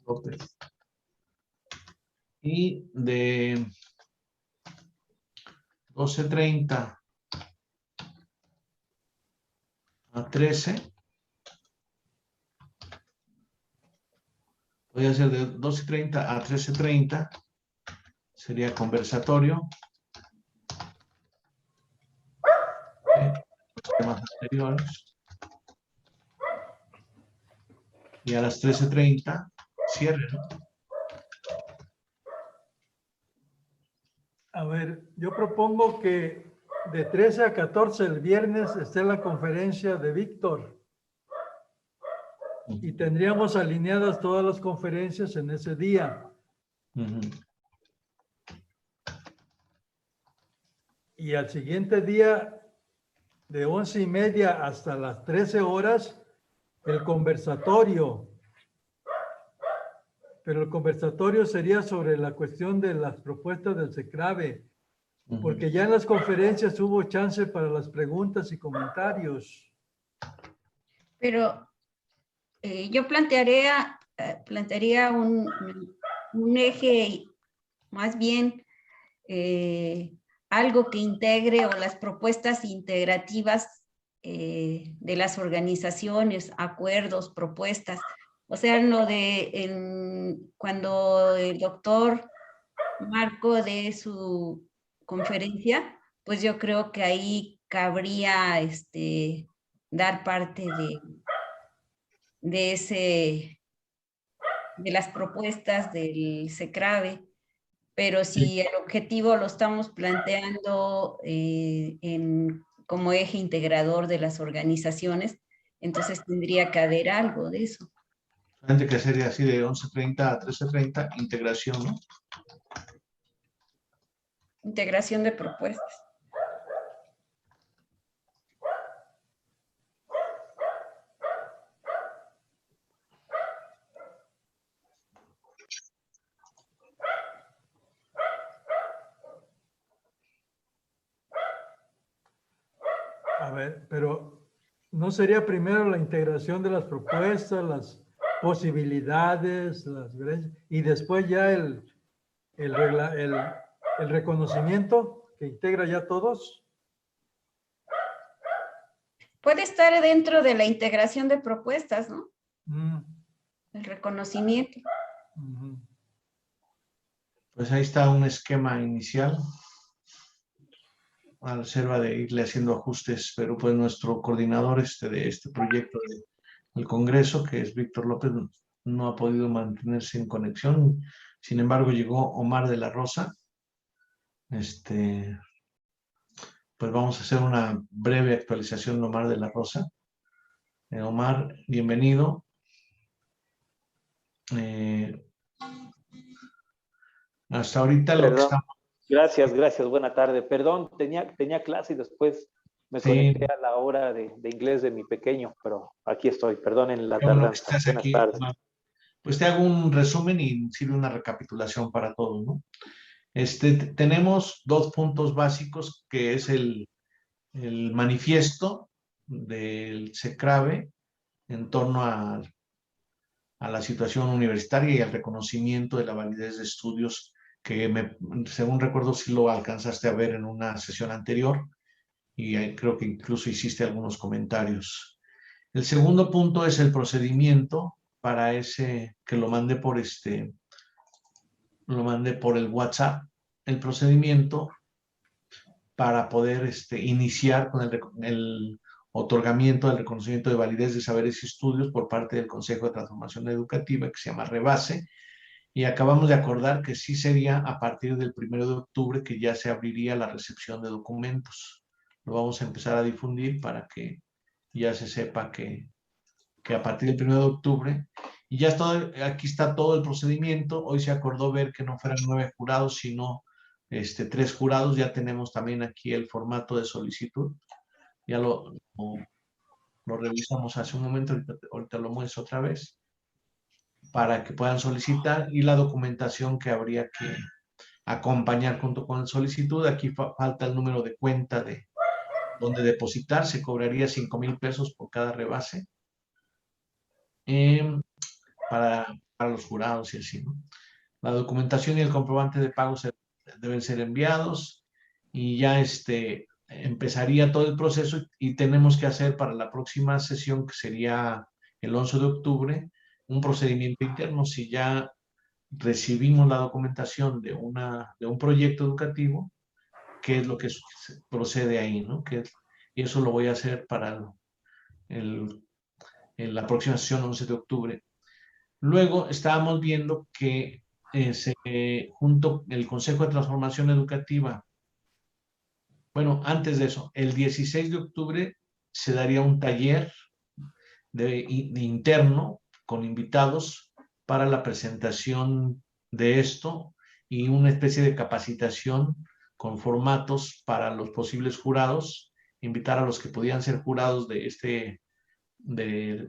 A: López. Y de 12:30 a 13, voy a hacer de 12:30 a 13:30, sería conversatorio. Los temas anteriores. Y a las 13:30, cierre, ¿no?
B: A ver, yo propongo que de 13 a 14 el viernes esté la conferencia de Víctor. Y tendríamos alineadas todas las conferencias en ese día. Y al siguiente día, de 11:30 hasta las 13 horas, el conversatorio. Pero el conversatorio sería sobre la cuestión de las propuestas del CECRAVE, porque ya en las conferencias hubo chance para las preguntas y comentarios.
C: Pero yo plantearía un eje, más bien algo que integre, o las propuestas integrativas de las organizaciones, acuerdos, propuestas. O sea, cuando el doctor Marco dé su conferencia, pues yo creo que ahí cabría dar parte de las propuestas del CECRAVE, pero si el objetivo lo estamos planteando como eje integrador de las organizaciones, entonces tendría que haber algo de eso.
A: Solamente que sería así de 11:30 a 13:30, integración, ¿no?
C: Integración de propuestas.
B: A ver, pero ¿no sería primero la integración de las propuestas, las posibilidades, y después ya el reconocimiento que integra ya todos?
C: Puede estar dentro de la integración de propuestas, ¿no?
B: Mm,
C: El reconocimiento.
B: ujú.
A: Pues ahí está un esquema inicial, a reserva de irle haciendo ajustes, pero pues nuestro coordinador de este proyecto del Congreso, que es Víctor López, no ha podido mantenerse en conexión. Sin embargo, llegó Omar de la Rosa. Pues vamos a hacer una breve actualización de Omar de la Rosa. Omar, bienvenido. Hasta ahorita lo que estamos...
F: Gracias, buena tarde. Perdón, tenía clase y después me conecté a la hora de inglés de mi pequeño, pero aquí estoy, perdonen la tardanza.
A: Estás
F: Buenas
A: aquí,
F: tardes.
A: pues te hago un resumen y sirve una recapitulación para todos, ¿no? Tenemos 2 puntos básicos, que es el manifiesto del CECRAVE en torno a la situación universitaria y al reconocimiento de la validez de estudios que según recuerdo sí lo alcanzaste a ver en una sesión anterior y creo que incluso hiciste algunos comentarios. El segundo punto es el procedimiento para ese que lo mandé por el WhatsApp, el procedimiento para poder iniciar con el otorgamiento del reconocimiento de validez de saberes y estudios por parte del Consejo de Transformación Educativa, que se llama Rebase, y acabamos de acordar que sí sería a partir del 1 de octubre que ya se abriría la recepción de documentos. Lo vamos a empezar a difundir para que ya se sepa que a partir del 1 de octubre, y ya aquí está todo el procedimiento. Hoy se acordó ver que no fueran 9 jurados, sino 3 jurados. Ya tenemos también aquí el formato de solicitud. Ya lo revisamos hace un momento, ahorita lo muestro otra vez, para que puedan solicitar, y la documentación que habría que acompañar junto con la solicitud. Aquí falta el número de cuenta de donde depositar. Se cobraría 5,000 pesos por cada rebase. Para los jurados y así, ¿no? La documentación y el comprobante de pago deben ser enviados, y ya empezaría todo el proceso, y tenemos que hacer para la próxima sesión, que sería el 11 de octubre, un procedimiento interno. Si ya recibimos la documentación de un proyecto educativo, qué es lo que procede ahí, ¿no? Y eso lo voy a hacer para en la próxima sesión, 11 de octubre. Luego estábamos viendo que junto el Consejo de Transformación Educativa, bueno, antes de eso, el 16 de octubre se daría un taller de interno con invitados para la presentación de esto, y una especie de capacitación con formatos para los posibles jurados, invitar a los que podían ser jurados de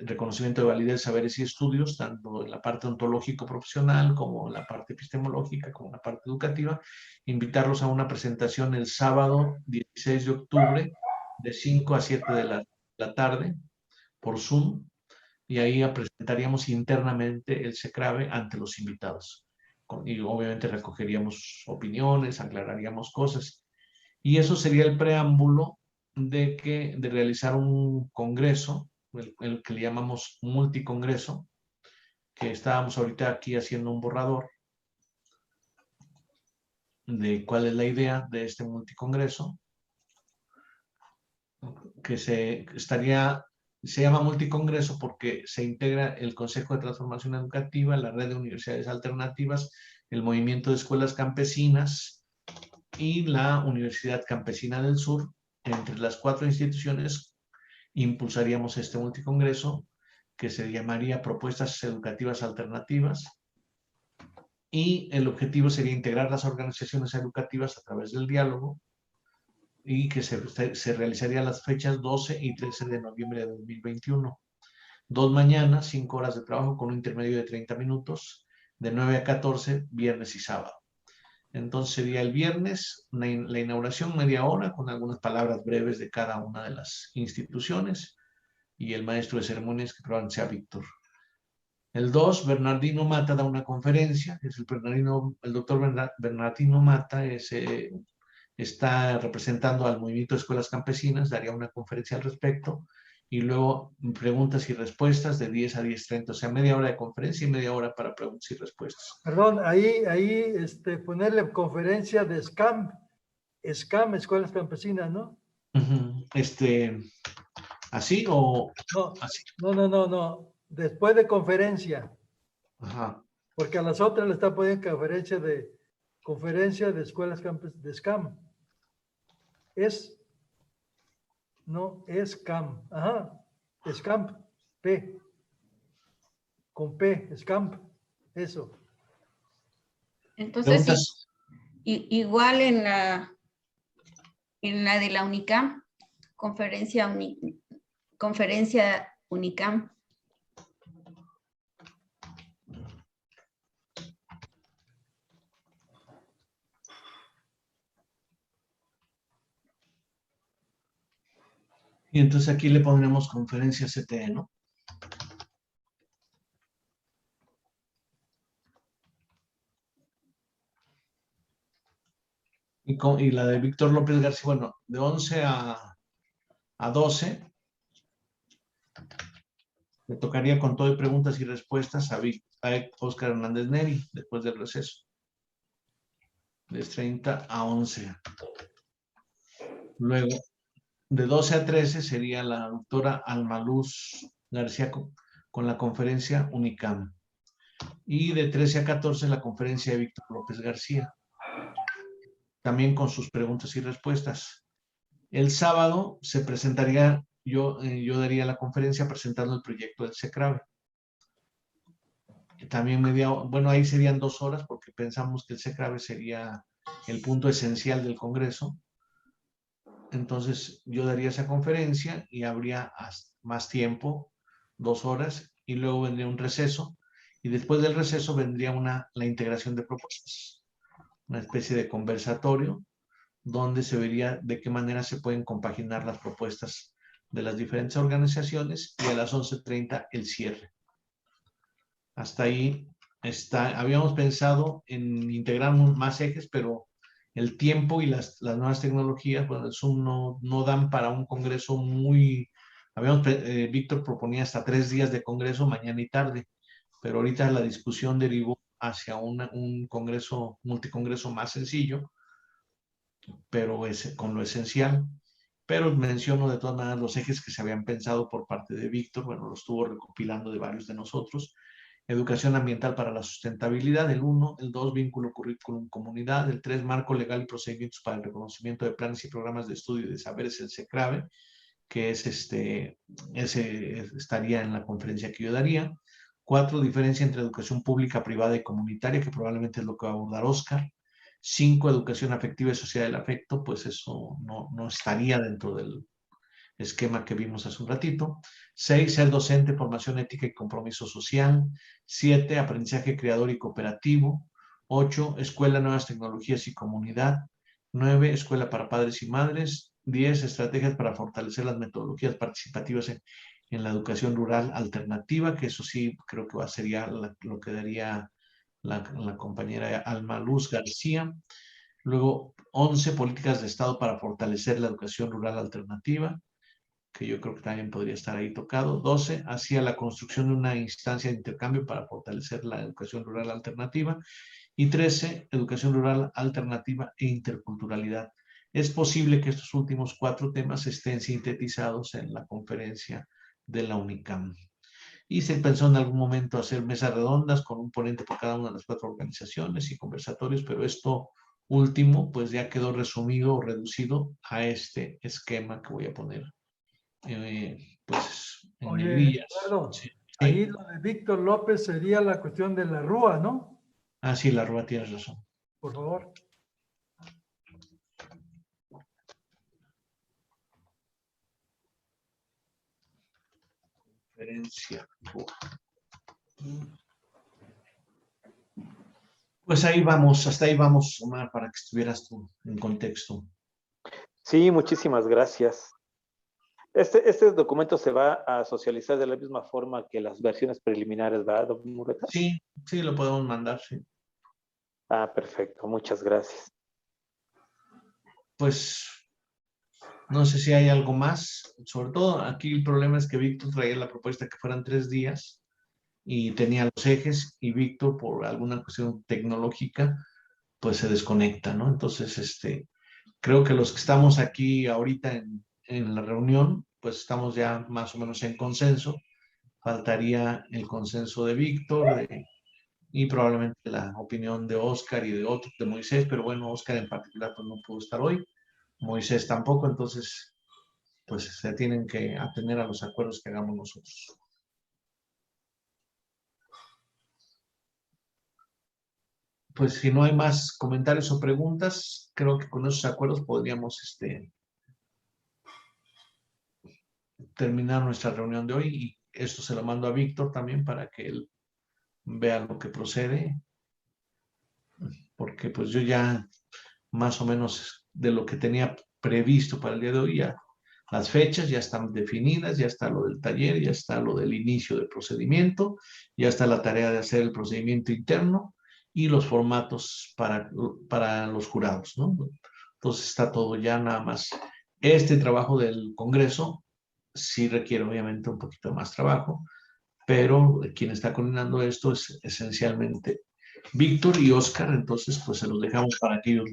A: reconocimiento de validez, saberes y estudios, tanto en la parte ontológico-profesional como en la parte epistemológica, como en la parte educativa, invitarlos a una presentación el sábado 16 de octubre de 5 a 7 de la tarde por Zoom, y ahí presentaríamos internamente el CECRAVE ante los invitados. Y obviamente recogeríamos opiniones, aclararíamos cosas. Y eso sería el preámbulo de realizar un congreso, el que le llamamos multicongreso, que estábamos ahorita aquí haciendo un borrador de cuál es la idea de este multicongreso, que se estaría Se llama multicongreso porque se integra el Consejo de Transformación Educativa, la Red de Universidades Alternativas, el Movimiento de Escuelas Campesinas y la Universidad Campesina del Sur. Entre las 4 instituciones impulsaríamos este multicongreso que se llamaría Propuestas Educativas Alternativas, y el objetivo sería integrar las organizaciones educativas a través del diálogo, y que se realizaría las fechas 12 y 13 de noviembre de 2021. 2 mañanas, 5 horas de trabajo con un intermedio de 30 minutos, de 9 a 14, viernes y sábado. Entonces sería el viernes, la inauguración media hora con algunas palabras breves de cada una de las instituciones, y el maestro de ceremonias, que probablemente sea Víctor. El 2, Bernardino Mata da una conferencia, es el doctor Bernardino Mata está representando al movimiento de escuelas campesinas, daría una conferencia al respecto, y luego preguntas y respuestas de 10 a 10:30, o sea, media hora de conferencia y media hora para preguntas y respuestas.
B: Perdón, ahí ponerle conferencia de SCAM, Escuelas Campesinas, ¿no?
A: ¿Así o...?
B: No,
A: así.
B: No. Después de conferencia.
A: Ajá.
B: Porque a las otras le está poniendo conferencia de escuelas de SCAM. No, es CAM. Ajá. SCAMP. P. Con P. SCAMP. Eso.
C: Entonces, igual en la de la UNICAM, conferencia UNICAM.
A: Y entonces aquí le pondremos conferencia CTE, ¿no? Y la de Víctor López García, bueno, de 11 a 12, le tocaría con todo y preguntas y respuestas a Óscar Hernández Neri, después del receso. De 30 a 11. Luego, de 12 a 13 sería la doctora Almaluz García con la conferencia UNICAM. Y de 13 a 14 la conferencia de Víctor López García, también con sus preguntas y respuestas. El sábado se presentaría, yo daría la conferencia presentando el proyecto del CECRAVE. También bueno, ahí serían 2 horas porque pensamos que el CECRAVE sería el punto esencial del Congreso. Entonces yo daría esa conferencia y habría más tiempo, 2 horas, y luego vendría un receso, y después del receso vendría la integración de propuestas, una especie de conversatorio donde se vería de qué manera se pueden compaginar las propuestas de las diferentes organizaciones, y a las 11:30 el cierre. Hasta ahí habíamos pensado en integrar más ejes, pero el tiempo y las nuevas tecnologías, bueno, el Zoom no dan para un congreso muy... Víctor proponía hasta 3 días de congreso, mañana y tarde, pero ahorita la discusión derivó hacia un congreso, multicongreso más sencillo, pero con lo esencial. Pero menciono de todas maneras los ejes que se habían pensado por parte de Víctor, bueno, lo estuvo recopilando de varios de nosotros. Educación ambiental para la sustentabilidad, el 1, el 2, vínculo currículum-comunidad, el 3, marco legal y procedimientos para el reconocimiento de planes y programas de estudio y de saberes, el CECRAVE, que ese estaría en la conferencia que yo daría. 4, diferencia entre educación pública, privada y comunitaria, que probablemente es lo que va a abordar Óscar. 5, educación afectiva y social del afecto, pues eso no estaría dentro del esquema que vimos hace un ratito. 6, ser docente, formación ética y compromiso social. 7, aprendizaje creador y cooperativo. 8, escuela, nuevas tecnologías y comunidad. 9, escuela para padres y madres. 10, estrategias para fortalecer las metodologías participativas en la educación rural alternativa, que eso sí creo que sería lo que daría la compañera Almaluz García. Luego, 11, políticas de Estado para fortalecer la educación rural alternativa, que yo creo que también podría estar ahí tocado. 12, hacia la construcción de una instancia de intercambio para fortalecer la educación rural alternativa. Y 13, educación rural alternativa e interculturalidad. Es posible que estos últimos 4 temas estén sintetizados en la conferencia de la UNICAM. Y se pensó en algún momento hacer mesas redondas con un ponente por cada una de las 4 organizaciones y conversatorios, pero esto último pues ya quedó resumido o reducido a este esquema que voy a poner pues en
B: Oye,
A: negrillas.
B: Eduardo,
A: Sí.
B: ahí lo de Víctor López sería la cuestión de la RUA, ¿no?
A: Ah, sí, la RUA, tienes razón.
B: Por favor.
A: Conferencia. Pues ahí vamos, hasta ahí vamos, Omar, para que estuvieras tú en contexto.
F: Sí, muchísimas gracias. Este documento se va a socializar de la misma forma que las versiones preliminares, ¿verdad, don Murrieta?
A: Sí, sí, lo podemos mandar, sí.
F: Ah, perfecto, muchas gracias.
A: Pues no sé si hay algo más. Sobre todo aquí el problema es que Víctor traía la propuesta que fueran 3 días y tenía los ejes y Víctor por alguna cuestión tecnológica pues se desconecta, ¿no? Entonces, creo que los que estamos aquí ahorita en la reunión, pues estamos ya más o menos en consenso. Faltaría el consenso de Víctor y probablemente la opinión de Oscar y de otros, de Moisés, pero bueno, Oscar en particular pues no pudo estar hoy, Moisés tampoco, entonces pues se tienen que atener a los acuerdos que hagamos nosotros. Pues si no hay más comentarios o preguntas, creo que con esos acuerdos podríamos terminar nuestra reunión de hoy y esto se lo mando a Víctor también para que él vea lo que procede, porque pues yo ya más o menos de lo que tenía previsto para el día de hoy, ya las fechas ya están definidas, ya está lo del taller, ya está lo del inicio del procedimiento, ya está la tarea de hacer el procedimiento interno y los formatos para los jurados, ¿no? Entonces está todo ya nada más. Este trabajo del Congreso sí requiere obviamente un poquito más trabajo, pero quien está coordinando esto es esencialmente Víctor y Oscar, entonces pues se los dejamos para que ellos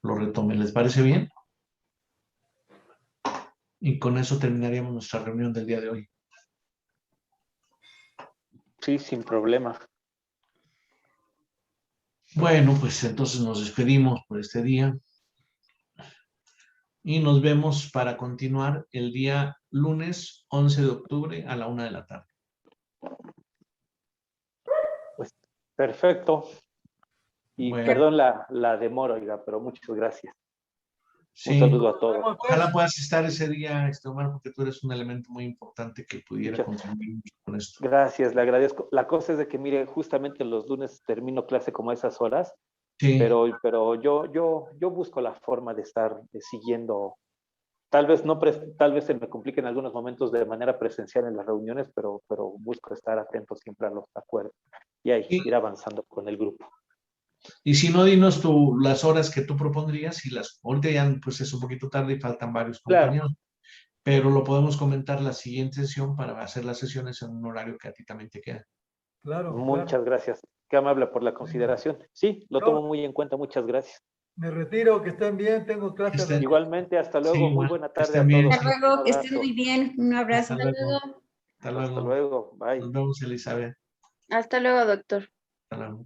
A: lo retomen. ¿Les parece bien? Y con eso terminaríamos nuestra reunión del día de hoy.
F: Sí, sin problema.
A: Bueno, pues entonces nos despedimos por este día y nos vemos para continuar el día lunes 11 de octubre a la 1 de la tarde.
F: Pues perfecto. Y
A: Bueno,
F: perdón la demora, oiga, pero muchas gracias. Un
A: sí,
F: saludo a todos.
A: ojalá puedas estar ese día, Omar, porque tú eres un elemento muy importante que pudiera contribuir mucho con esto.
F: Gracias, le agradezco. La cosa es de que, mire, justamente los lunes termino clase como a esas horas,
A: Sí.
F: pero yo busco la forma de estar siguiendo. Tal vez tal vez se me complique en algunos momentos de manera presencial en las reuniones, pero busco estar atento siempre a los acuerdos y ahí ir avanzando con el grupo.
A: Y si no, dinos las horas que tú propondrías y ahorita ya pues es un poquito tarde y faltan varios compañeros, pero lo podemos comentar la siguiente sesión para hacer las sesiones en un horario que a ti también te queda.
B: Claro.
F: Muchas gracias. Qué amable por la consideración. Sí, lo tomo muy en cuenta. Muchas gracias.
B: Me retiro, que estén bien, tengo clase.
F: Igualmente, hasta luego.
A: Sí,
F: muy buena tarde a todos.
C: Hasta luego, que estén muy bien. Un abrazo.
A: Hasta luego.
F: Hasta luego. Bye.
A: Nos vemos, Elizabeth.
E: Hasta luego, doctor.
A: Hasta luego.